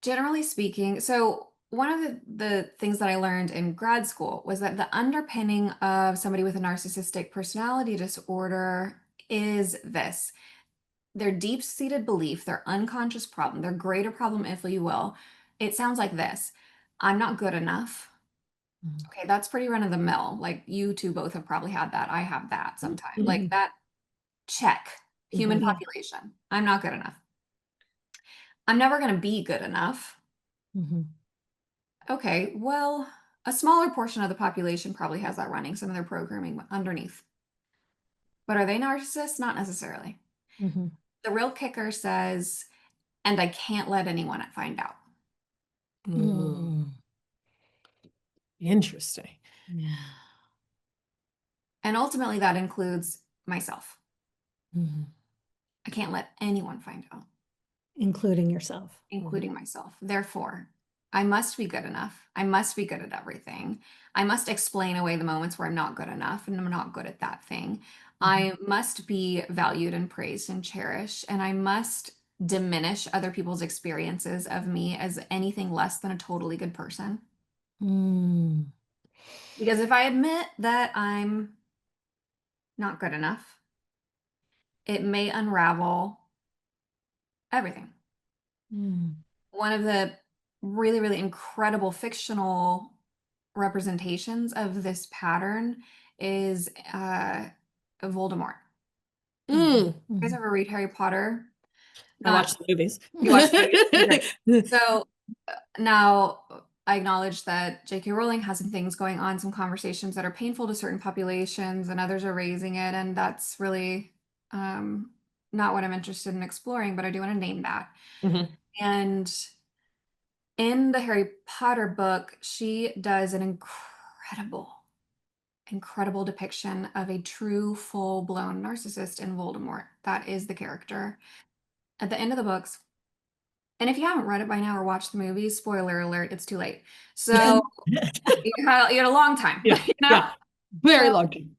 generally speaking, so one of the things that I learned in grad school was that the underpinning of somebody with a narcissistic personality disorder is this. Their deep-seated belief, their unconscious problem, their greater problem, if you will, it sounds like this. I'm not good enough. Okay, that's pretty run-of-the-mill. You two both have probably had that. I have that sometimes. That check. Human population. I'm not good enough. I'm never going to be good enough. Okay, well, a smaller portion of the population probably has that running, some of their programming underneath. But are they narcissists? Not necessarily. The real kicker says, and I can't let anyone find out. Interesting. Yeah. And ultimately that includes myself. I can't let anyone find out. Including yourself. Including myself. Therefore, I must be good enough. I must be good at everything. I must explain away the moments where I'm not good enough and I'm not good at that thing. I must be valued and praised and cherished, and I must diminish other people's experiences of me as anything less than a totally good person. Because if I admit that I'm not good enough, it may unravel everything. One of the really, really incredible fictional representations of this pattern is Voldemort. You guys ever read Harry Potter? I watched the movies. You watched the movies? So now I acknowledge that J.K. Rowling has some things going on, some conversations that are painful to certain populations, and others are raising it, and that's really not what I'm interested in exploring, but I do want to name that. And in the Harry Potter book, she does an incredible depiction of a true, full-blown narcissist in Voldemort. That is the character. At the end of the books, and if you haven't read it by now or watched the movies, spoiler alert, it's too late. So you had a long time. Yeah, very long time.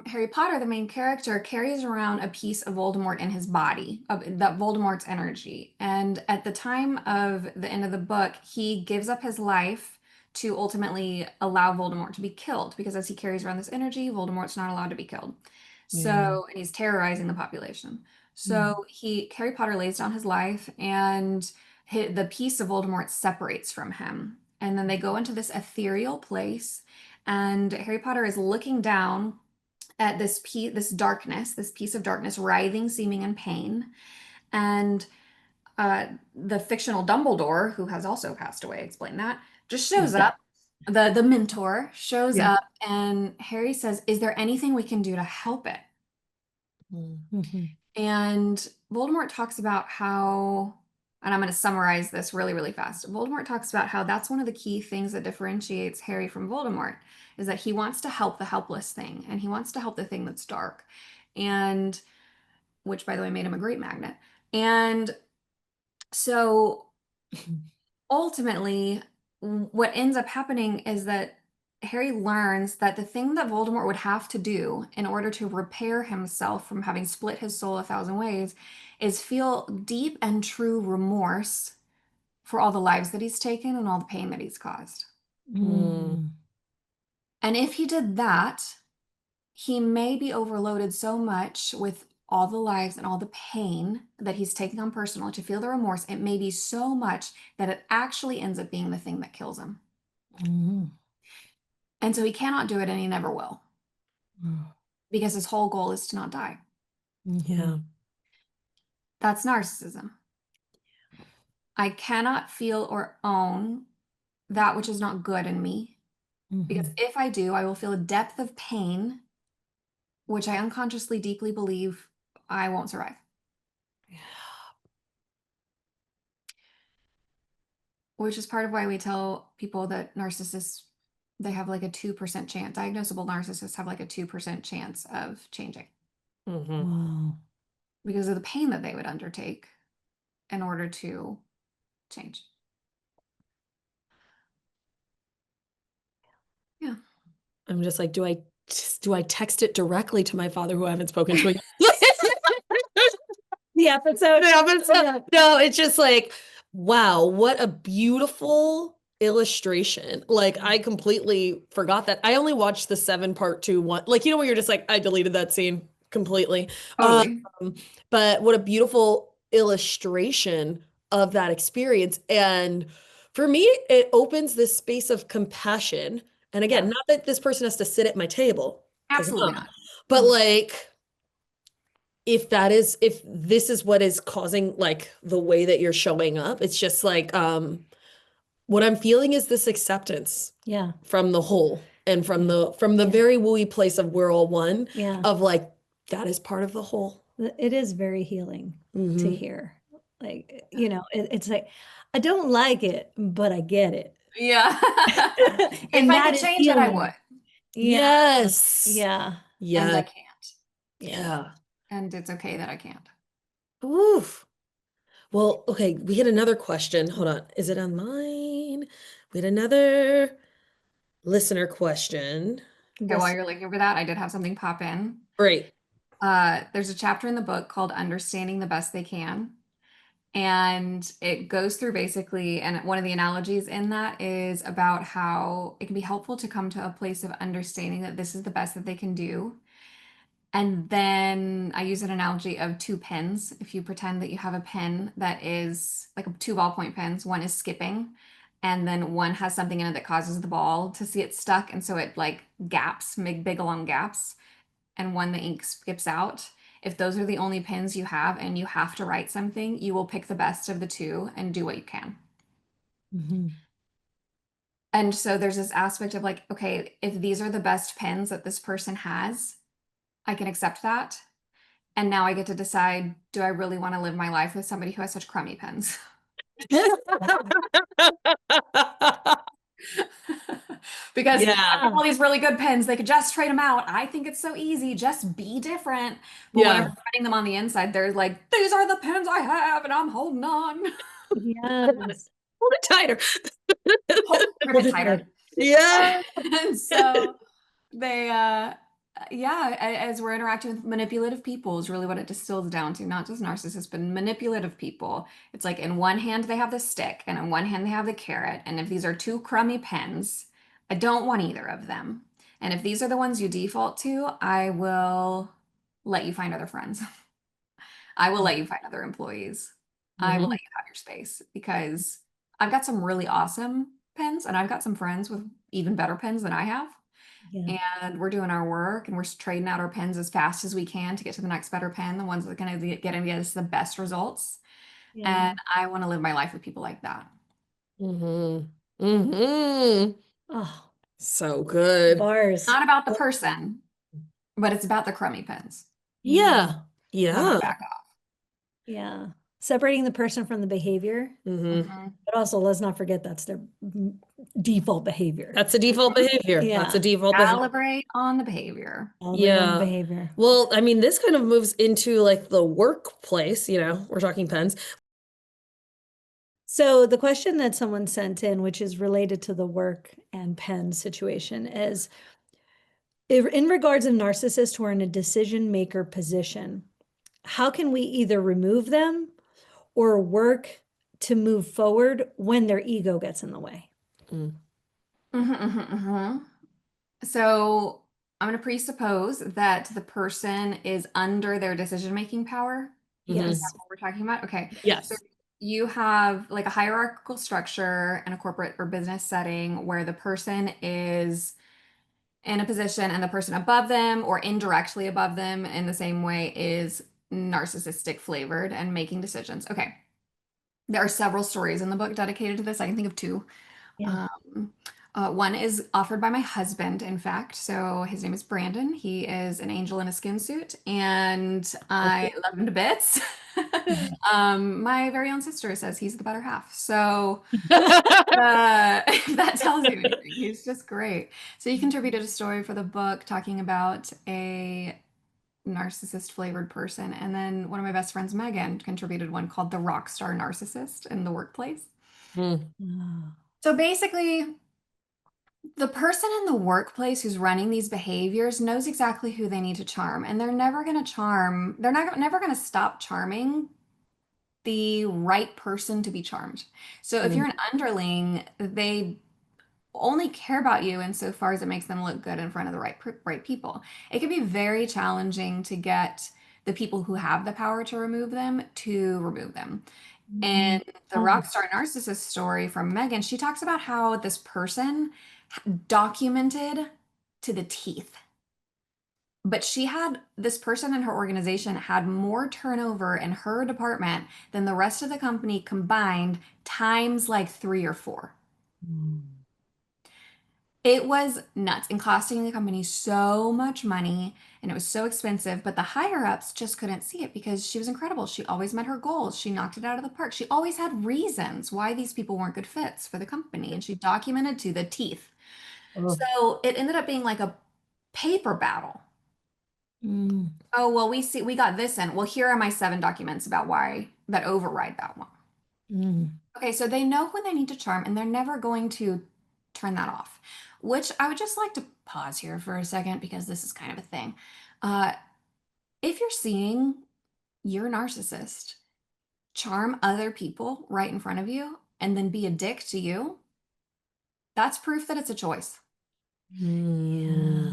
Harry Potter, the main character, carries around a piece of Voldemort in his body, of that Voldemort's energy. And at the time of the end of the book, he gives up his life to ultimately allow Voldemort to be killed, because as he carries around this energy, Voldemort's not allowed to be killed. So, and he's terrorizing the population. So Harry Potter lays down his life, and the piece of Voldemort separates from him. And then they go into this ethereal place, and Harry Potter is looking down at this piece of darkness, writhing, seeming in pain. And the fictional Dumbledore, who has also passed away, explain that, just shows up. The mentor shows up, and Harry says, "Is there anything we can do to help it?" And Voldemort talks about how, and I'm going to summarize this really, really fast. Voldemort talks about how that's one of the key things that differentiates Harry from Voldemort, is that he wants to help the helpless thing, and he wants to help the thing that's dark, and which, by the way, made him a great magnet. And so ultimately, what ends up happening is that Harry learns that the thing that Voldemort would have to do in order to repair himself from having split his soul 1,000 ways is feel deep and true remorse for all the lives that he's taken and all the pain that he's caused. And if he did that, he may be overloaded so much with all the lives and all the pain that he's taking on personally to feel the remorse. It may be so much that it actually ends up being the thing that kills him. And so he cannot do it, and he never will, because his whole goal is to not die. That's narcissism. I cannot feel or own that which is not good in me, because if I do, I will feel a depth of pain, which I unconsciously deeply believe I won't survive. Which is part of why we tell people that narcissists, they have like a 2% chance, diagnosable narcissists have like a 2% chance of changing. Because of the pain that they would undertake in order to change. Yeah. I'm just like, do I text it directly to my father, who I haven't spoken to? The episode. No, it's just like, wow, what a beautiful illustration. Like, I completely forgot that. I only watched the 7 part 2 one. Like, where you're just like, I deleted that scene completely. Totally. But what a beautiful illustration of that experience. And for me, it opens this space of compassion. And again, not that this person has to sit at my table. Absolutely not. But like, if this is what is causing like the way that you're showing up, it's just like, what I'm feeling is this acceptance from the whole, and from the very wooey place of we're all one, of like, that is part of the whole. It is very healing to Mhm. hear. Like, it's like, I don't like it, but I get it. Yeah. If And I that could is change it, I healing. would. Yeah. Yes. Yeah. And I Yeah. can't. Yeah. Yeah. And it's okay that I can't. Oof. Well, okay, we had another question. Hold on. Is it on mine? We had another listener question. Okay, while This, you're looking for that, I did have something pop in. Great. There's a chapter in the book called Understanding the Best They Can. And it goes through basically, and one of the analogies in that is about how it can be helpful to come to a place of understanding that this is the best that they can do. And then I use an analogy of two pens. If you pretend that you have a pen that is like two ballpoint pens, one is skipping, and then one has something in it that causes the ball to see it stuck. And so it like gaps, make big long gaps, and one the ink skips out. If those are the only pens you have and you have to write something, you will pick the best of the two and do what you can. Mhm. And so there's this aspect of like, okay, if these are the best pens that this person has, I can accept that. And now I get to decide, do I really want to live my life with somebody who has such crummy pens? Because I've got Yeah. all these really good pens, they could just trade them out. I think it's so easy, just be different. But whenever Yeah. I'm writing them on the inside, they're like, these are the pens I have, and I'm holding on. Yes. Hold it tighter. Hold it a Hold bit it tighter. tight. Yeah. And so they yeah, as we're interacting with manipulative people is really what it distills down to, not just narcissists, but manipulative people. It's like in one hand they have the stick, and in one hand they have the carrot. And if these are two crummy pens, I don't want either of them. And if these are the ones you default to, I will let you find other friends. I will let you find other employees. I will Mhm. let you have your space because I've got some really awesome pens, and I've got some friends with even better pens than I have. Yeah. And we're doing our work and we're trading out our pens as fast as we can to get to the next better pen, the ones that are going to get us the best results. Yeah. And I want to live my life with people like that. Mhm. Mhm. Oh, So good. bars. Not about the person, but it's about the crummy pens. Yeah. Yeah. And I'm going Yeah. to back off. Yeah. Separating the person from the behavior, Mhm. Mhm. but also let's not forget that's their default behavior. That's a default behavior. That's a Yeah. default behavior. Calibrate on the behavior. Calibrate on the Yeah. behavior. Well, I mean, this kind of moves into like the workplace, we're talking pens. So the question that someone sent in, which is related to the work and pen situation, is in regards of narcissists who are in a decision maker position, how can we either remove them or work to move forward when their ego gets in the way? Mm. Mhm, mhm, mhm. So I'm going to presuppose that the person is under their decision-making power. Is that Yes. what we're talking about? Okay. So Yes. you have like a hierarchical structure in a corporate or business setting where the person is in a position and the person above them or indirectly above them in the same way is narcissistic flavored and making decisions. Okay. There are several stories in the book dedicated to this. I can think of two. Yeah. Um, one is offered by my husband, in fact. So his name is Brandon. He is an angel in a skin suit, and I love him to bits. My very own sister says he's the better half. So if that tells you anything, he's just great. So he contributed a story for the book talking about a narcissist flavored person. And then one of my best friends, Megan, contributed one called The Rockstar Narcissist in the Workplace. Mm. Oh, So basically, the person in the workplace who's running these behaviors knows exactly who they need to charm, and they're never going to charm, they're not never going to stop charming the right person to be charmed. So if Mm. you're an underling, they only care about you insofar as it makes them look good in front of the right people. It can be very challenging to get the people who have the power to remove them to remove them. And the oh, rockstar narcissist story from Megan, she talks about how this person documented to the teeth. But she had this person in her organization had more turnover in her department than the rest of the company combined times like 3 or 4. It was nuts and costing the company so much money and it was so expensive, but the higher ups just couldn't see it because she was incredible. She always met her goals. She knocked it out of the park. She always had reasons why these people weren't good fits for the company and she documented to the teeth. Oh. So it ended up being like a paper battle. Mm. Oh, well, we got this in. Well, here are my 7 documents about why that override that one. Mm. Okay, so they know when they need to charm and they're never going to turn that off, which I would just like to pause here for a second because this is kind of a thing. Uh, if you're seeing your narcissist charm other people right in front of you and then be a dick to you, that's proof that it's a choice. Yeah.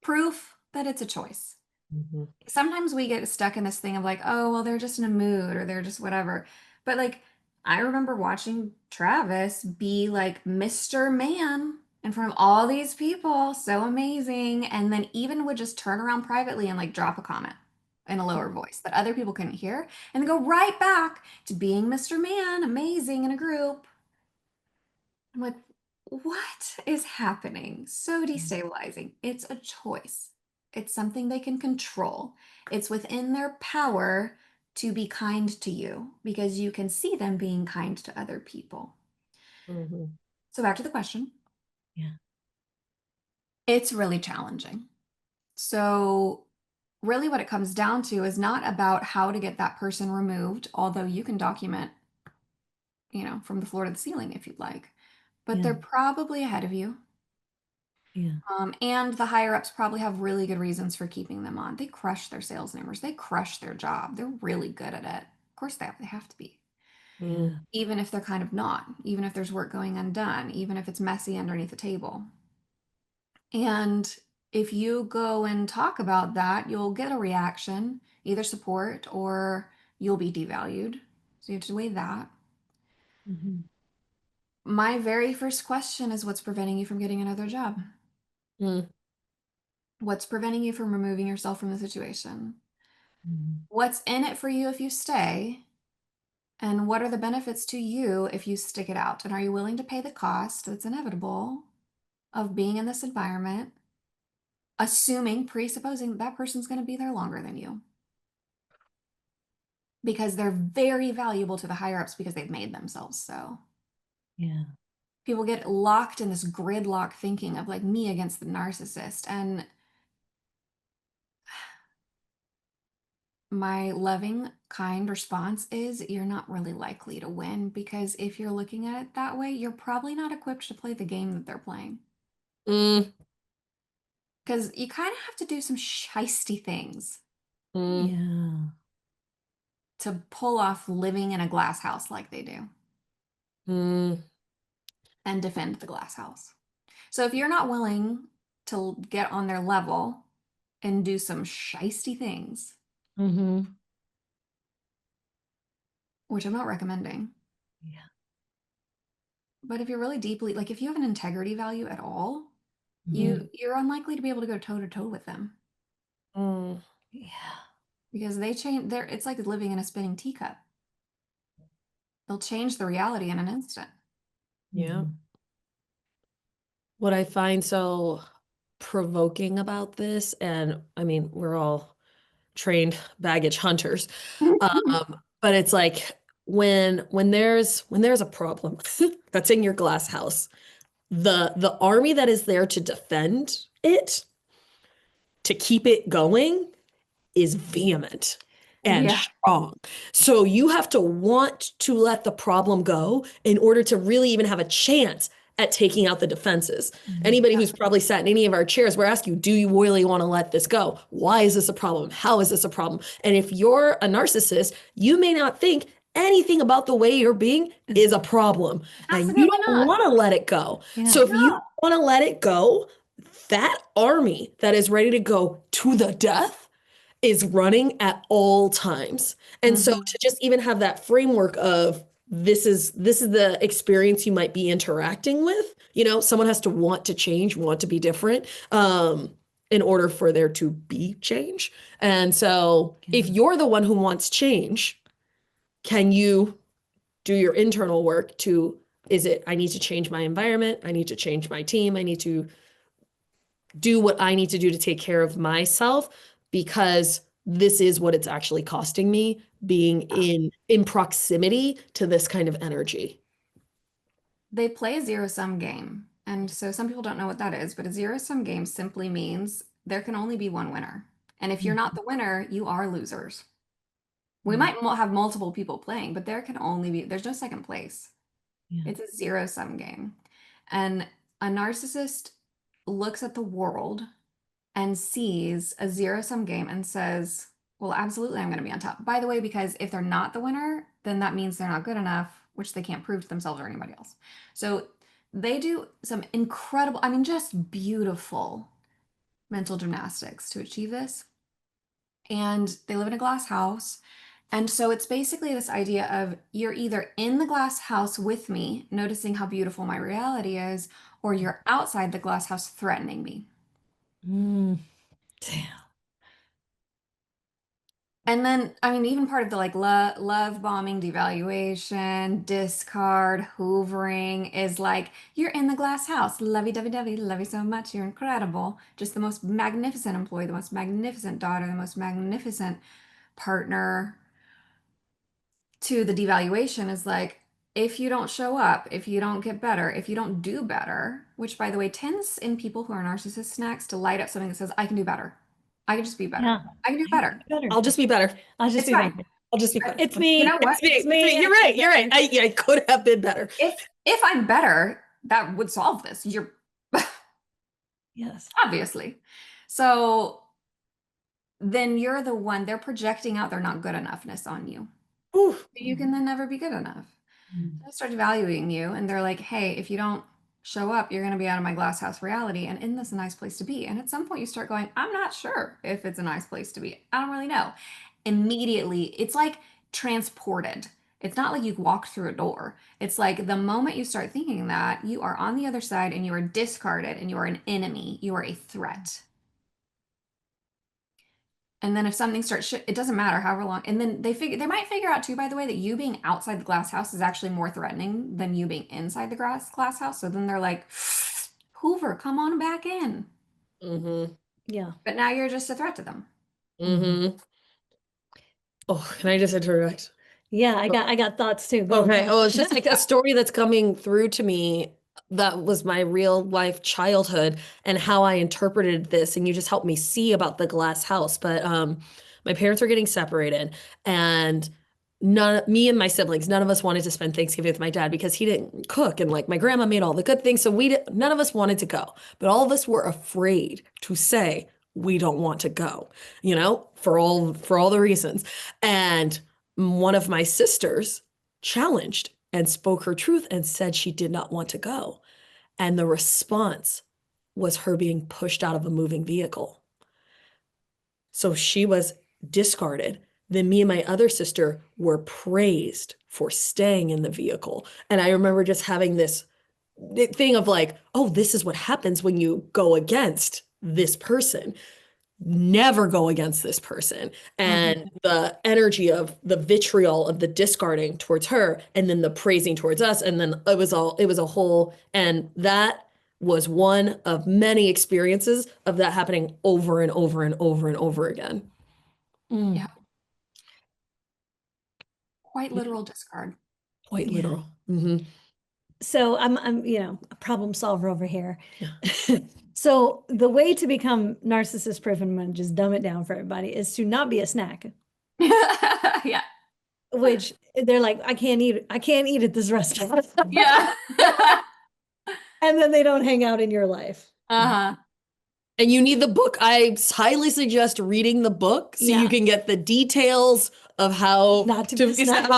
Proof that it's a choice. Mhm. Sometimes we get stuck in this thing of like, oh, well, they're just in a mood or they're just whatever. But like, I remember watching Travis be like Mr. Man in front of all these people, so amazing. And then even would just turn around privately and like drop a comment in a lower voice that other people couldn't hear and then go right back to being Mr. Man, amazing in a group. I'm like, what is happening? So destabilizing. It's a choice. It's something they can control. It's within their power to be kind to you because you can see them being kind to other people. Mhm. So back to the question. Yeah. It's really challenging. So really what it comes down to is not about how to get that person removed, although you can document, from the floor to the ceiling if you'd like. But Yeah. they're probably ahead of you. Yeah. And the higher ups probably have really good reasons for keeping them on. They crush their sales numbers. They crush their job. They're really good at it. Of course, they have to be. Yeah. Even if they're kind of not, even if there's work going undone, even if it's messy underneath the table. And if you go and talk about that, you'll get a reaction, either support or you'll be devalued. So you have to weigh that. Mhm. My very first question is what's preventing you from getting another job? Mm. What's preventing you from removing yourself from the situation? Mhm. What's in it for you if you stay? And what are the benefits to you if you stick it out? And are you willing to pay the cost that's inevitable of being in this environment, presupposing that person's going to be there longer than you? Because they're very valuable to the higher ups because they've made themselves so. Yeah. People get locked in this gridlock thinking of like me against the narcissist. And my loving, kind response is you're not really likely to win because if you're looking at it that way, you're probably not equipped to play the game that they're playing. Mm. Because you kind of have to do some shisty things Mm. Yeah. to pull off living in a glass house like they do Mm. and defend the glass house. So if you're not willing to get on their level and do some shisty things, Mhm. which I'm not recommending, Yeah. but if you're really deeply, like if you have an integrity value at all, Mhm. you're unlikely to be able to go toe to toe with them Mm. Yeah. because they change it's like living in a spinning teacup. They'll change the reality in an instant. Yeah. Mhm. What I find so provoking about this, and I mean, we're all trained baggage hunters, but it's like when there's a problem that's in your glass house, the army that is there to defend it, to keep it going, is vehement and Yeah. strong. So you have to want to let the problem go in order to really even have a chance at taking out the defenses. Mhm. Anybody who's probably sat in any of our chairs, we're asking you, do you really want to let this go? Why is this a problem? How is this a problem? And if you're a narcissist, you may not think anything about the way you're being is a problem, and you Absolutely don't not. want to let it go. Yeah. So if you No. want to let it go, that army that is ready to go to the death is running at all times. And so Mhm. to just even have that framework of this is the experience you might be interacting with, someone has to want to change, want to be different, in order for there to be change. And so if Yeah. you're the one who wants change, can you do your internal work to is it, I need to change my environment, I need to change my team, I need to do what I need to do to take care of myself, because this is what it's actually costing me being in proximity to this kind of energy. They play a zero-sum game. And so some people don't know what that is, but a zero-sum game simply means there can only be one winner. And if you're not the winner, you are losers. We might have multiple people playing, but there's no second place. Yeah. It's a zero-sum game. And a narcissist looks at the world and sees a zero-sum game and says, well, absolutely, I'm going to be on top. By the way, because if they're not the winner, then that means they're not good enough, which they can't prove to themselves or anybody else. So they do some incredible, I mean, just beautiful mental gymnastics to achieve this. And they live in a glass house. And so it's basically this idea of you're either in the glass house with me, noticing how beautiful my reality is, or you're outside the glass house threatening me. Damn. And then, I mean, even part of the like love bombing, devaluation, discard, hoovering is like, you're in the glass house, lovey-dovey-dovey, love you so much, you're incredible. Just the most magnificent employee, the most magnificent daughter, the most magnificent partner. To the devaluation is like, if you don't show up, if you don't get better, if you don't do better, which by the way tends in people who are narcissist snacks to light up something that says, I can do better. I can just be better. Yeah. I can do better. I'll just be better. I'll just It's be fine. better. I'll just be better. It's me. You know what? It's me. You're right. You're right. I could have been better. If I'm better, that would solve this. You're Yes. obviously. So then you're the one, they're projecting out their not good enoughness on you. Ooh. You can then never be good enough. They start valuing you and they're like, hey, if you don't show up, you're going to be out of my glass house reality. And isn't this a nice place to be? And at some point you start going, I'm not sure if it's a nice place to be. I don't really know. Immediately, it's like transported. It's not like you walked through a door. It's like the moment you start thinking that, you are on the other side and you are discarded and you are an enemy. You are a threat. And then if something starts, it doesn't matter however long. And then they might figure out too, by the way, that you being outside the glass house is actually more threatening than you being inside the glass house. So then they're like, Hoover, come on back in. Yeah. But now you're just a threat to them. Oh, can I just interject? Yeah, I got thoughts too. Okay. Oh, it's just like a story that's coming through to me that was my real life childhood and how I interpreted this. And you just helped me see about the glass house. But my parents were getting separated, and me and my siblings, none of us wanted to spend Thanksgiving with my dad because he didn't cook, and like my grandma made all the good things. So none of us wanted to go, but all of us were afraid to say we don't want to go, for all the reasons. And one of my sisters challenged and spoke her truth and said she did not want to go. And the response was her being pushed out of a moving vehicle. So she was discarded. Then me and my other sister were praised for staying in the vehicle. And I remember just having this thing of like, oh, this is what happens when you go against this person. Never go against this person. And the energy of the vitriol of the discarding towards her, and then the praising towards us, and then it was a whole, and that was one of many experiences of that happening over and over and over and over again. Yeah. Quite literal discard. Quite literal. So I'm a problem solver over here. Yeah. So the way to become narcissist proof, and I'm gonna just dumb it down for everybody, is to not be a snack. Yeah. Which they're like, I can't eat at this restaurant. Yeah. And then they don't hang out in your life. Uh-huh. And you need the book. I highly suggest reading the book so you can get the details of how not to be a snack.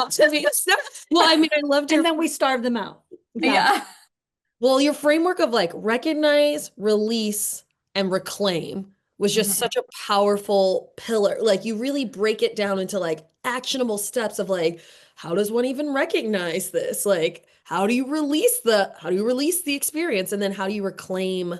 Well, I mean, I loved and then we starve them out. Yeah. Well, your framework of like recognize, release, and reclaim was just such a powerful pillar. Like you really break it down into like actionable steps of like, how does one even recognize this? Like, how do you release the experience? And then how do you reclaim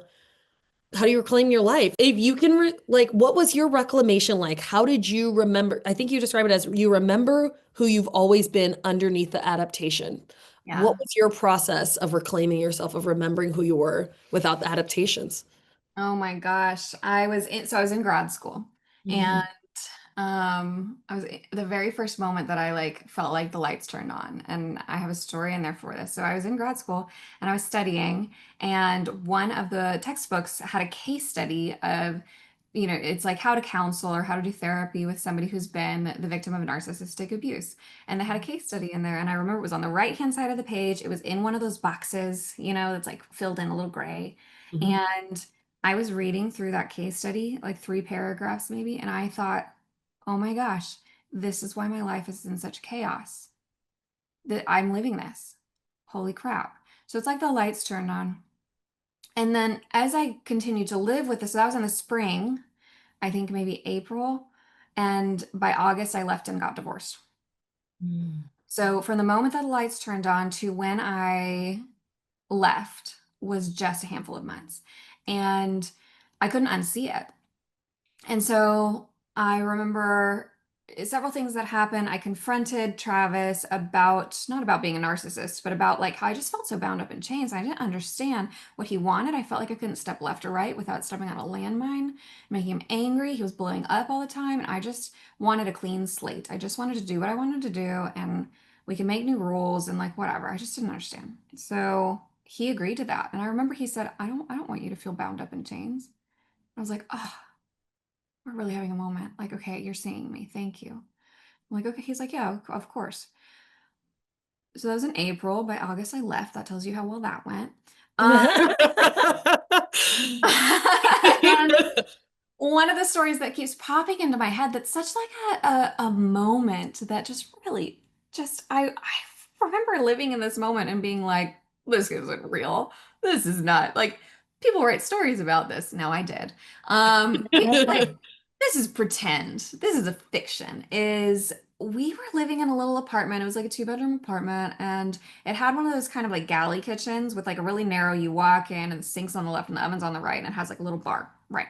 your life? If you can, what was your reclamation like? How did you remember? I think you describe it as you remember who you've always been underneath the adaptation Yeah. What was your process of reclaiming yourself, of remembering who you were without the adaptations? Oh my gosh. I was in grad school, Mhm. and the very first moment that I like felt like the lights turned on, and I have a story in there for this. So I was in grad school and I was studying, and one of the textbooks had a case study of, it's like how to counsel or how to do therapy with somebody who's been the victim of narcissistic abuse. And they had a case study in there, and I remember it was on the right-hand side of the page. It was in one of those boxes, that's like filled in a little gray. Mhm. And I was reading through that case study, like 3 paragraphs maybe, and I thought, oh my gosh, this is why my life is in such chaos. That I'm living this. Holy crap. So it's like the lights turned on. And then as I continued to live with this, so that was in the spring, I think maybe April. And by August, I left and got divorced. Mm. So from the moment that the lights turned on to when I left was just a handful of months. And I couldn't unsee it. And so I remember several things that happened. I confronted Travis about, not about being a narcissist, but about like how I just felt so bound up in chains. I didn't understand what he wanted. I felt like I couldn't step left or right without stepping on a landmine, making him angry. He was blowing up all the time. And I just wanted a clean slate. I just wanted to do what I wanted to do. And we can make new rules and like whatever. I just didn't understand. So he agreed to that. And I remember he said, I don't want you to feel bound up in chains. I was like, oh, we're really having a moment. Like, okay, you're seeing me. Thank you. I'm like, okay. He's like, yeah, of course. So that was in April. By August, I left. That tells you how well that went. Um, and one of the stories that keeps popping into my head that's such like a moment that just really just I remember living in this moment and being like, this isn't real. This is not like people write stories about this. No, I did. People like this is pretend. This is a fiction. Is we were living in a little apartment. It was like a 2-bedroom apartment, and it had one of those kind of like galley kitchens with like a really narrow, you walk in and the sink's on the left and the oven's on the right, and it has like a little bar. Right.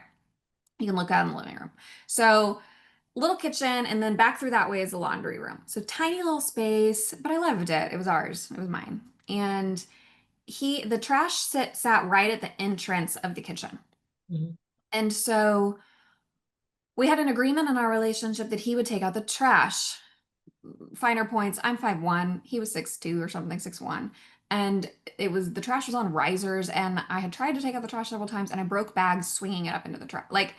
You can look out in the living room. So little kitchen, and then back through that way is the laundry room. So tiny little space, but I loved it. It was ours. It was mine. And the trash sat right at the entrance of the kitchen. Mhm. And so we had an agreement in our relationship that he would take out the trash. Finer points, I'm 5'1", he was 6'2" or something, 6'1". And the trash was on risers, and I had tried to take out the trash several times, and I broke bags swinging it up into the trash. Like,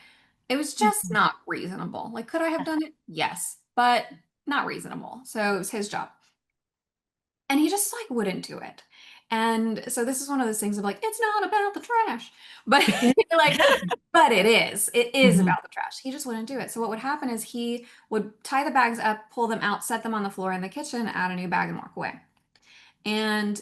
it was just Mhm. not reasonable. Like, could I have done it? Yes, but not reasonable. So it was his job. And he just like wouldn't do it. And so this is one of those things of like, it's not about the trash. But like, but it is. It is Mhm. about the trash. He just wouldn't do it. So what would happen is he would tie the bags up, pull them out, set them on the floor in the kitchen, add a new bag, and walk away. And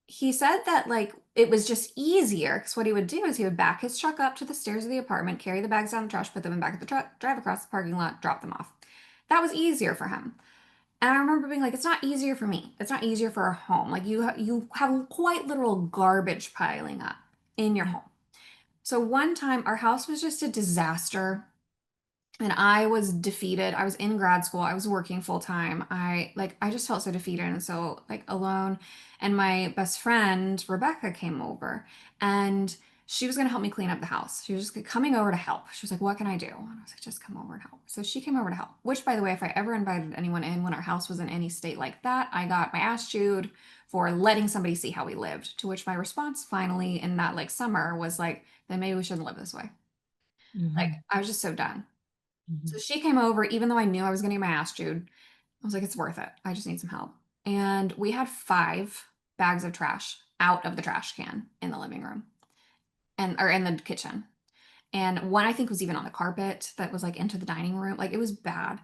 he said that like it was just easier because what he would do is he would back his truck up to the stairs of the apartment, carry the bags down the trash, put them in back of the truck, drive across the parking lot, drop them off. That was easier for him. And I remember being like, it's not easier for me. It's not easier for our home. Like you have quite literal garbage piling up in your Yeah. home. So one time our house was just a disaster, and I was defeated. I was in grad school. I was working full time. I just felt so defeated and so like alone. And my best friend, Rebecca, came over, and she was going to help me clean up the house. She was just coming over to help. She was like, "What can I do?" And I was like, "Just come over and help." So she came over to help, which by the way, if I ever invited anyone in when our house was in any state like that, I got my ass chewed for letting somebody see how we lived. To which my response finally in that like summer was like, "Then maybe we shouldn't live this way." Like Mhm. I was just so done. So Mhm. she came over, even though I knew I was going to get my ass chewed. I was like, it's worth it. I just need some help. And we had 5 bags of trash out of the trash can in the living room or in the kitchen. And one I think was even on the carpet that was like into the dining room. Like it was bad.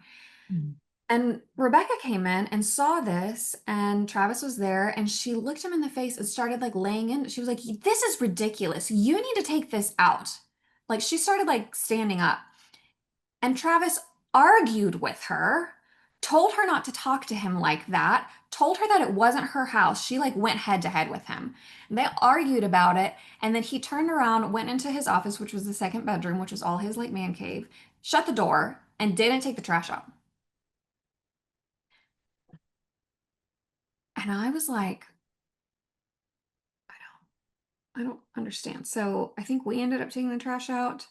Mhm. And Rebecca came in and saw this, and Travis was there, and she looked him in the face and started like laying in. She was like, this is ridiculous. You need to take this out. Like she started like standing up. And Travis argued with her, told her not to talk to him like that, told her that it wasn't her house. She like went head to head with him. And they argued about it. And then he turned around, went into his office, which was the second bedroom, which was all his like man cave, shut the door, and didn't take the trash out. And I was like, I don't understand. So I think we ended up taking the trash out.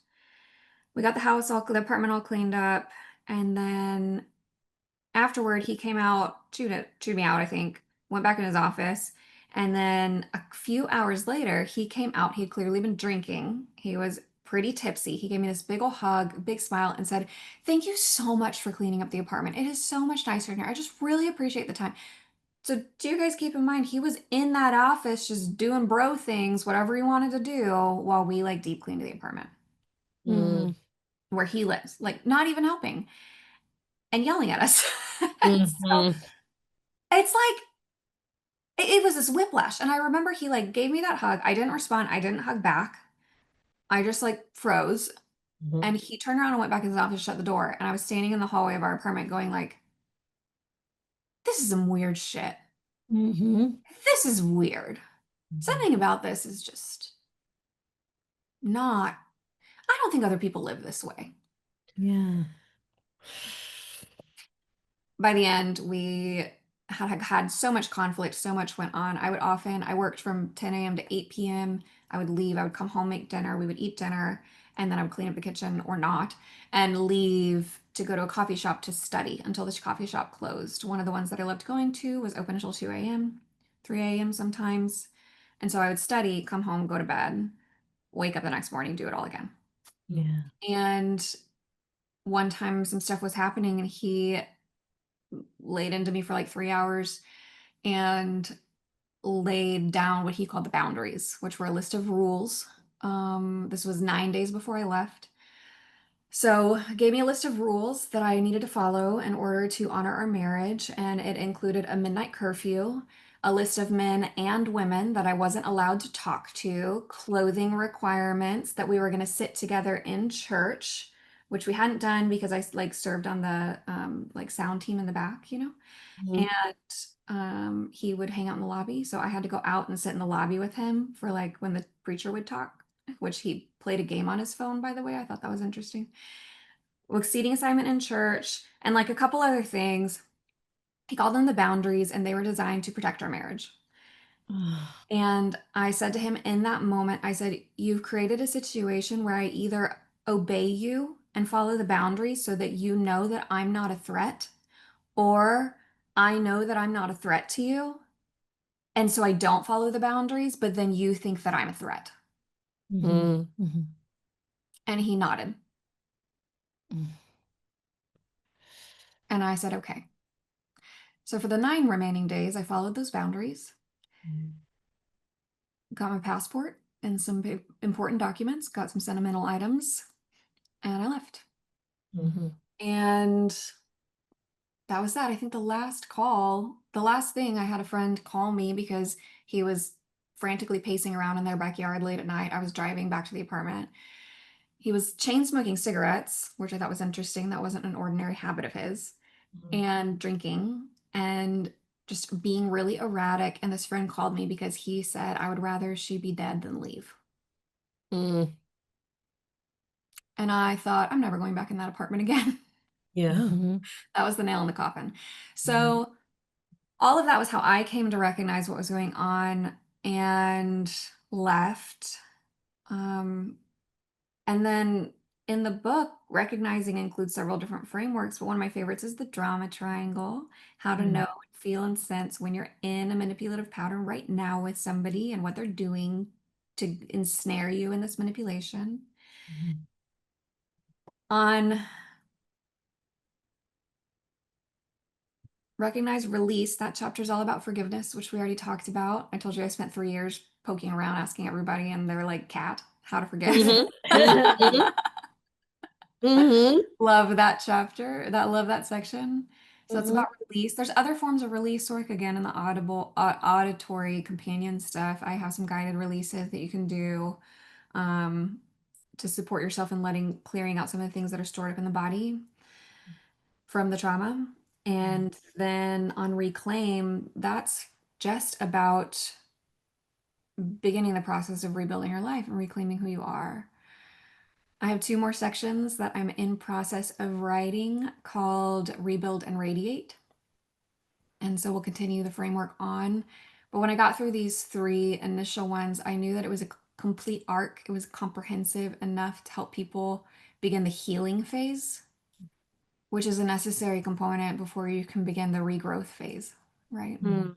We got the apartment all cleaned up, and then afterward he came out, chewed me out, I think, went back in his office, and then a few hours later he came out. He had clearly been drinking. He was pretty tipsy. He gave me this big ol' hug, big smile, and said, "Thank you so much for cleaning up the apartment. It is so much nicer in here. I just really appreciate the time." So do you guys keep in mind he was in that office just doing bro things, whatever he wanted to do, while we like deep cleaned the apartment Mm. where he lives, like not even helping and yelling at us. So Mhm. it's like it was this whiplash. And I remember he like gave me that hug. I didn't respond. I didn't hug back. I just like froze. Mhm. And he turned around and went back in his office, shut the door. And I was standing in the hallway of our apartment going like, this is some weird shit. Mhm. This is weird. Something about this is just not, I don't think other people live this way. Yeah. By the end, we had so much conflict, so much went on. I worked from 10 a.m. to 8 p.m. I would leave, I would come home, make dinner, we would eat dinner, and then I would clean up the kitchen or not, and leave to go to a coffee shop to study until this coffee shop closed. One of the ones that I loved going to was open until 2 a.m., 3 a.m. sometimes. And so I would study, come home, go to bed, wake up the next morning, do it all again. Yeah. And one time some stuff was happening and he laid into me for like 3 hours and laid down what he called the boundaries, which were a list of rules. This was 9 days before I left. So gave me a list of rules that I needed to follow in order to honor our marriage, and it included a midnight curfew, a list of men and women that I wasn't allowed to talk to, clothing requirements, that we were going to sit together in church, which we hadn't done because I like served on the like sound team in the back, you know. Mhm. And he would hang out in the lobby. So I had to go out and sit in the lobby with him for like when the preacher would talk, which he played a game on his phone, by the way. I thought that was interesting. Like seating assignment in church and like a couple other things. He called them the boundaries, and they were designed to protect our marriage. And I said to him in that moment, I said, "You've created a situation where I either obey you and follow the boundaries so that you know that I'm not a threat, or I know that I'm not a threat to you. And so I don't follow the boundaries, but then you think that I'm a threat." Mhm. Mm. Mhm. And he nodded. Mm. And I said, "Okay." So for the 9 remaining days, I followed those boundaries, got my passport and some important documents, got some sentimental items, and I left. Mhm. And that was that. I think the last thing, I had a friend call me because he was frantically pacing around in their backyard late at night. I was driving back to the apartment. He was chain smoking cigarettes, which I thought was interesting. That wasn't an ordinary habit of his, and drinking and just being really erratic. And this friend called me because he said, "I would rather she be dead than leave." Mm. And I thought, I'm never going back in that apartment again. Yeah. Mhm. That was the nail in the coffin. Mhm. So all of that was how I came to recognize what was going on and left. Um, and then in the book, recognizing includes several different frameworks, but one of my favorites is the drama triangle, how to know, feel, and sense when you're in a manipulative pattern right now with somebody and what they're doing to ensnare you in this manipulation. Mhm. On recognize, release, that chapter is all about forgiveness, which we already talked about. I told you I spent 3 years poking around asking everybody, and they're like, "Cat, how to forgive." Mhm. Mhm. Mhm. Love that chapter. Love that section. So it's Mhm. about release. There's other forms of release work again in the auditory companion stuff. I have some guided releases that you can do um, to support yourself in clearing out some of the things that are stored up in the body from the trauma. And then on reclaim, that's just about beginning the process of rebuilding your life and reclaiming who you are. I have 2 more sections that I'm in process of writing called Rebuild and Radiate. And so we'll continue the framework on. But when I got through these 3 initial ones, I knew that it was a complete arc. It was comprehensive enough to help people begin the healing phase, which is a necessary component before you can begin the regrowth phase, right? Heal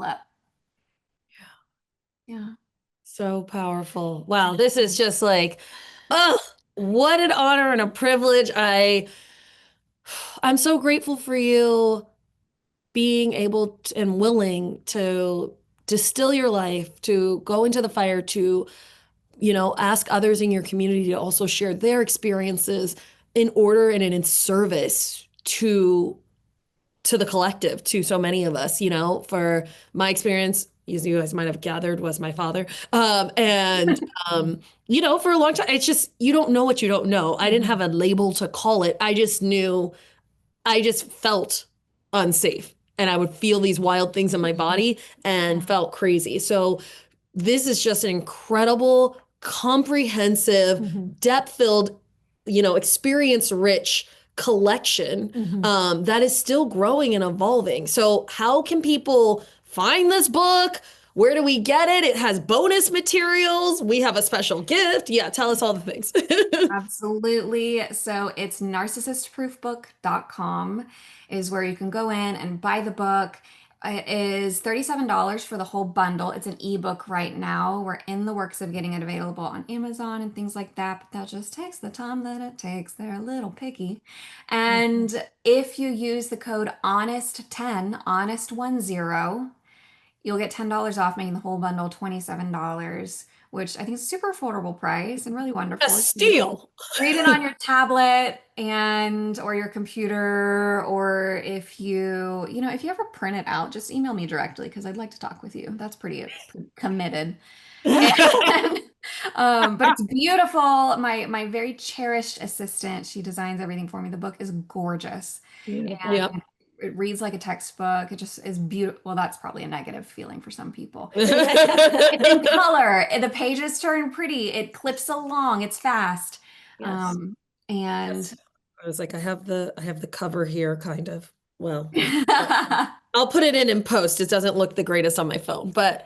up. Yeah. So powerful. Wow, this is just like, oh, what an honor and a privilege. I'm so grateful for you being able and willing to distill your life, to go into the fire, to, ask others in your community to also share their experiences in order and in service to the collective, to so many of us. For my experience, as you guys might have gathered, was my father. And for a long time, it's just, you don't know what you don't know. I didn't have a label to call it. I just knew, I just felt unsafe. And I would feel these wild things in my body and felt crazy. So this is just an incredible, comprehensive, depth-filled, experience-rich collection that is still growing and evolving. So how can people find this book? Where do we get it? It has bonus materials. We have a special gift. Yeah, tell us all the things. Absolutely. So it's narcissistproofbook.com is where you can go in and buy the book. It is $37 for the whole bundle. It's an ebook right now. We're in the works of getting it available on Amazon and things like that, but that just takes the time that it takes. They're a little picky. And if you use the code HONEST10, HONEST10, you'll get $10 off, making the whole bundle $27, which I think is a super affordable price and really A wonderful. steal. Read it on your tablet and or your computer, or if if you ever print it out, just email me directly because I'd like to talk with you. That's pretty committed. And, but it's beautiful. My very cherished assistant, she designs everything for me. The book is gorgeous. Yep. It reads like a textbook. It just is beautiful. Well, that's probably a negative feeling for some people. Yes. It's in color. The pages turn pretty. It clips along. It's fast. And I was like, I have the cover here, kind of. Well, I'll put it in post. It doesn't look the greatest on my phone, but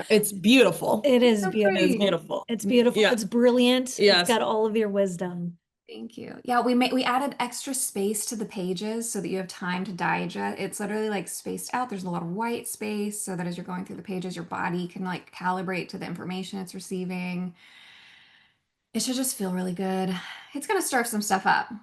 it's beautiful. It is So beautiful. pretty. It's beautiful. It's beautiful. Yeah. It's brilliant. Yes. It's got all of your wisdom. Thank you. Yeah, we added extra space to the pages so that you have time to digest. It's literally like spaced out. There's a lot of white space so that as you're going through the pages, your body can like calibrate to the information it's receiving. It should just feel really good. It's going to stir some stuff up.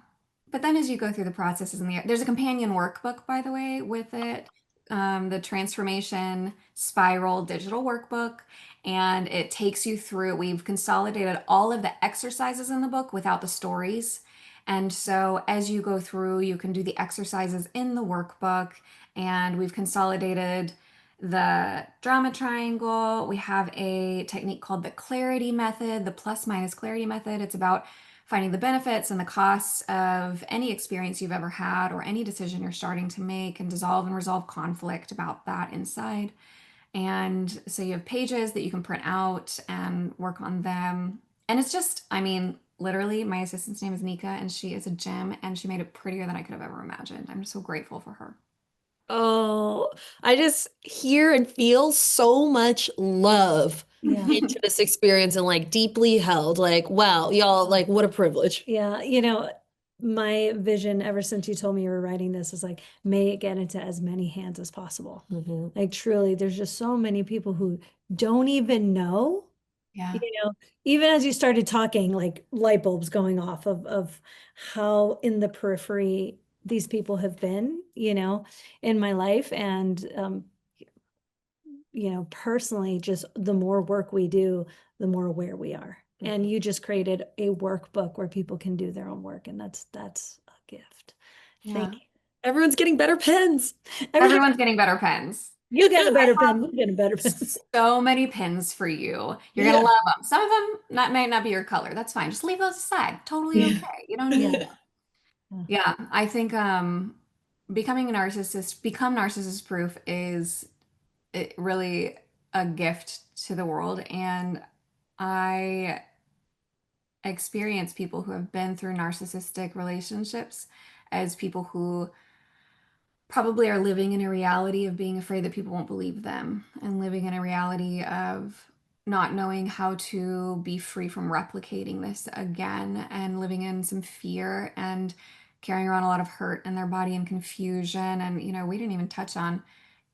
But then as you go through the processes there's a companion workbook, by the way, with it, the Transformation Spiral digital workbook, and it takes you through. We've consolidated all of the exercises in the book without the stories. And so as you go through, you can do the exercises in the workbook, and we've consolidated the drama triangle. We have a technique called the clarity method, the plus minus clarity method. It's about finding the benefits and the costs of any experience you've ever had or any decision you're starting to make, and dissolve and resolve conflict about that inside. And so you have pages that you can print out and work on them. And it's just, literally, my assistant's name is Nika, and she is a gem, and she made it prettier than I could have ever imagined. I'm so grateful for her. Oh, I just hear and feel so much love into this experience and like deeply held. Like, wow, y'all, like, what a privilege. Yeah. My vision ever since you told me you were writing this is like, may it get into as many hands as possible. Like, truly, there's just so many people who don't even know. Yeah. Even as you started talking, like light bulbs going off of how in the periphery these people have been, in my life. And, personally, just the more work we do, the more aware we are. And you just created a workbook where people can do their own work. And that's a gift. Thank you. Everyone's getting better pens. Everyone's getting better pens. You get a better pen. You get a better pen. So many pins for you. You're gonna love them. Some of them might not be your color. That's fine. Just leave those aside. Totally okay. You don't need them. Yeah, I think become narcissist proof is really a gift to the world. And I experience people who have been through narcissistic relationships as people who probably are living in a reality of being afraid that people won't believe them, and living in a reality of not knowing how to be free from replicating this again, and living in some fear and carrying around a lot of hurt in their body and confusion. And, we didn't even touch on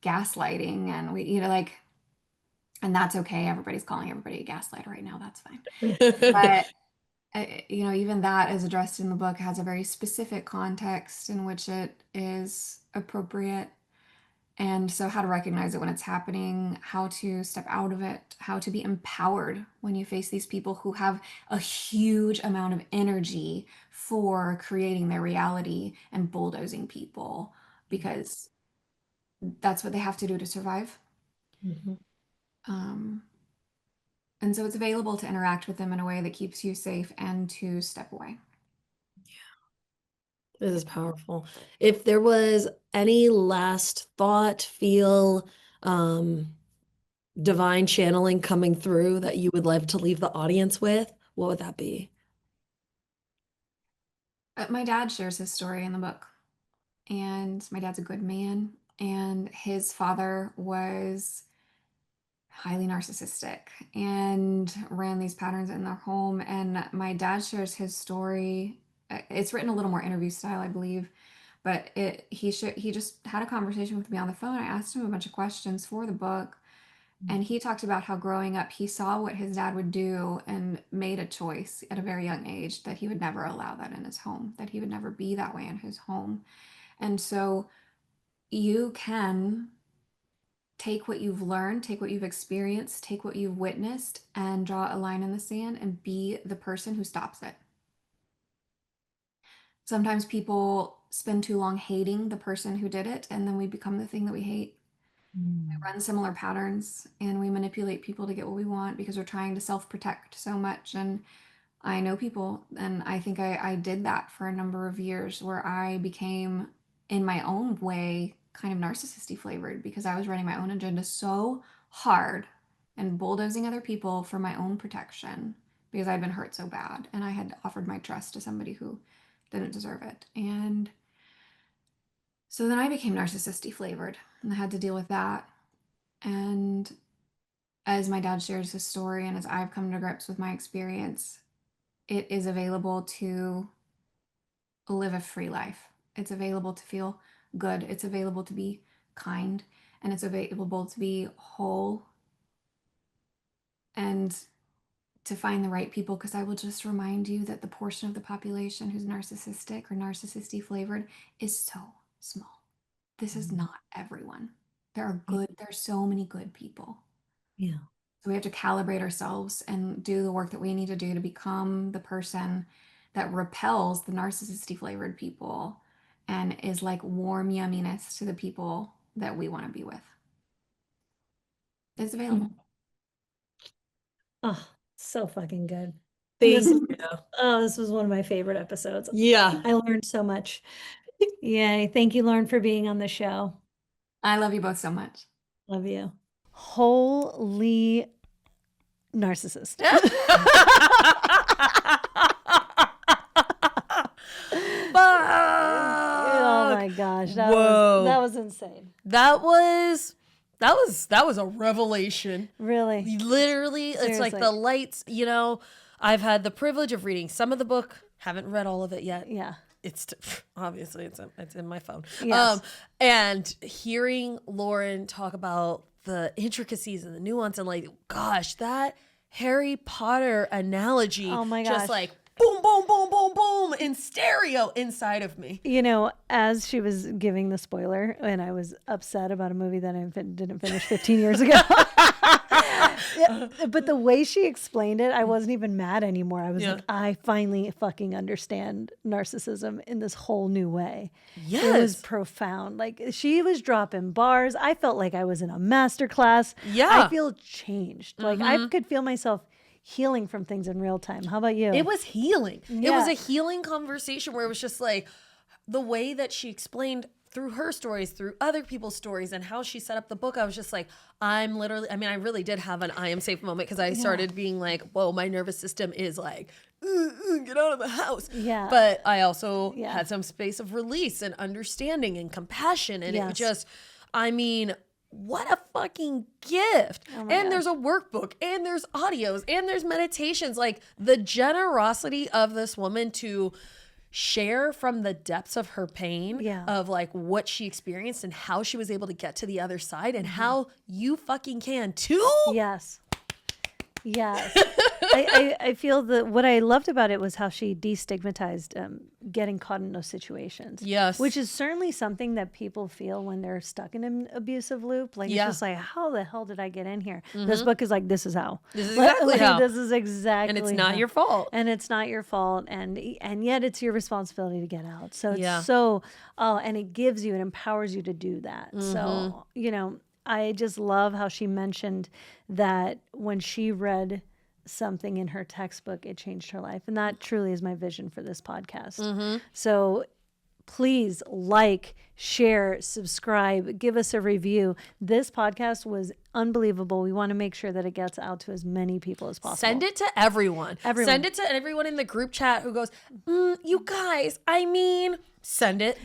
gaslighting, and and that's okay. Everybody's calling everybody a gaslighter right now. That's fine. But even that is addressed in the book, has a very specific context in which it is appropriate. And so, how to recognize it when it's happening, how to step out of it, how to be empowered when you face these people who have a huge amount of energy for creating their reality and bulldozing people, because that's what they have to do to survive. Mhm. And so, it's available to interact with them in a way that keeps you safe and to step away. This is powerful. If there was any last thought, feel, divine channeling coming through that you would like to leave the audience with, what would that be? My dad shares his story in the book, and my dad's a good man, and his father was highly narcissistic and ran these patterns in their home. And my dad shares his story. It's written a little more interview style, I believe, but he just had a conversation with me on the phone. I asked him a bunch of questions for the book, and he talked about how growing up he saw what his dad would do and made a choice at a very young age that he would never allow that in his home, that he would never be that way in his home. And so you can take what you've learned, take what you've experienced, take what you've witnessed, and draw a line in the sand and be the person who stops it. Sometimes people spend too long hating the person who did it, and then we become the thing that we hate. We run similar patterns, and we manipulate people to get what we want because we're trying to self-protect so much. And I know people, and I think I did that for a number of years, where I became, in my own way, kind of narcissistic flavored, because I was running my own agenda so hard and bulldozing other people for my own protection because I'd been hurt so bad, and I had offered my trust to somebody who didn't deserve it. And so then I became narcissistic flavored, and I had to deal with that. And as my dad shares his story, and as I've come to grips with my experience, it is available to live a free life. It's available to feel good. It's available to be kind. And it's available to be whole and to find the right people. Because I will just remind you that the portion of the population who's narcissistic or narcissistic flavored is so small. This is not everyone. There's so many good people. Yeah. So we have to calibrate ourselves and do the work that we need to do to become the person that repels the narcissistic flavored people and is like warm yumminess to the people that we want to be with. It's available. Oh, so fucking good. Thank you. This was one of my favorite episodes. Yeah. I learned so much. Yay. Thank you, Lauren, for being on the show. I love you both so much. Love you. Holy narcissist. Oh my gosh. That was insane. That was a revelation. Really? Literally, Seriously. It's like the lights, I've had the privilege of reading some of the book, haven't read all of it yet. Yeah. It's obviously it's in my phone. Yes. And hearing Lauren talk about the intricacies and the nuance, and like, gosh, that Harry Potter analogy, oh my gosh, just like boom, boom, boom, boom, boom in stereo inside of me. As she was giving the spoiler, and I was upset about a movie that I didn't finish 15 years ago. But the way she explained it, I wasn't even mad anymore. I was like, I finally fucking understand narcissism in this whole new way. Yes. It was profound. Like, she was dropping bars. I felt like I was in a master class. Yeah. I feel changed. Like, I could feel myself healing from things in real time. How about you? It was healing. Yeah. It was a healing conversation where it was just like the way that she explained through her stories, through other people's stories, and how she set up the book, I was just like, I really did have an I am safe moment, because I started being like, whoa, my nervous system is like, get out of the house. Yeah. But I also had some space of release and understanding and compassion. And it just, I mean, what a fucking gift. And there's a workbook, and there's audios, and there's meditations. Like, the generosity of this woman to share from the depths of her pain, of like what she experienced and how she was able to get to the other side, and how you fucking can too. Yes. I feel that what I loved about it was how she destigmatized getting caught in those situations. Yes. Which is certainly something that people feel when they're stuck in an abusive loop. Like, it's just like, how the hell did I get in here? This book is like, this is how. This is exactly how. This is exactly And it's not how. your fault. And it's not your fault. And yet it's your responsibility to get out. So it's so, and it gives you, it empowers you to do that. So, you know, I just love how she mentioned that when she read something in her textbook, it changed her life. And that truly is my vision for this podcast. So please like, share, subscribe, give us a review. This podcast was unbelievable. We want to make sure that it gets out to as many people as possible. Send it to everyone. Send it to everyone in the group chat who goes, you guys, I mean, send it.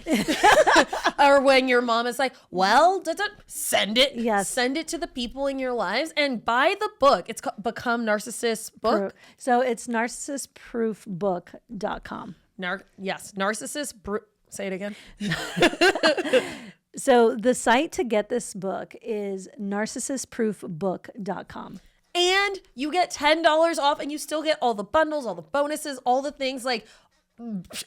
Or when your mom is like, well, send it. Yes. Send it to the people in your lives, and buy the book. It's called Become Narcissist Book. So it's narcissistproofbook.com. Narcissist. Say it again. So the site to get this book is narcissistproofbook.com. And you get $10 off, and you still get all the bundles, all the bonuses, all the things. Like,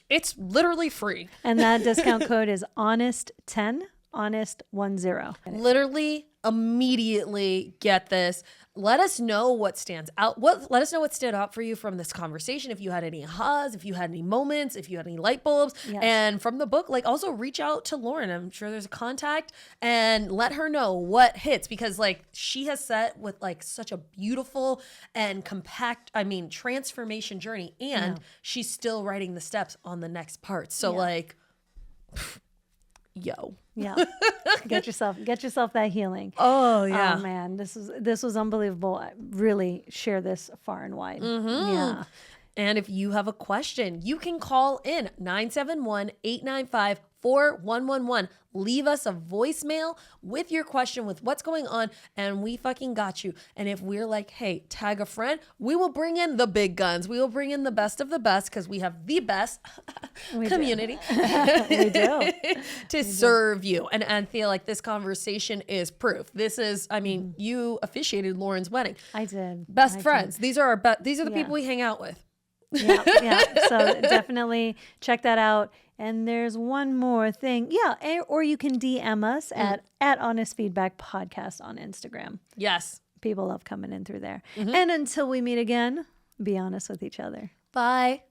it's literally free. And that discount code is HONEST10, HONEST10. Literally immediately get this. Let us know what stands out. Let us know what stood out for you from this conversation. If you had any ahas, if you had any moments, if you had any light bulbs. And from the book, like, also reach out to Lauren. I'm sure there's a contact, and let her know what hits, because like she has set with like such a beautiful and compact, transformation journey, and she's still writing the steps on the next part. So like, yo. Yeah. Get yourself that healing. Oh yeah. Oh man, this was unbelievable. I really share this far and wide. Yeah. And if you have a question, you can call in 971-895-4111. Leave us a voicemail with your question, with what's going on, and we fucking got you. And if we're like, hey, tag a friend, we will bring in the big guns. We will bring in the best of the best, because we have the best community We do. to serve you. And I feel like this conversation is proof. This is, you officiated Lauren's wedding. I did. Best friends. These are the people we hang out with. Yeah. So definitely check that out. And there's one more thing. Yeah. Or you can DM us at Honest Feedback Podcast on Instagram. Yes. People love coming in through there. And until we meet again, be honest with each other. Bye.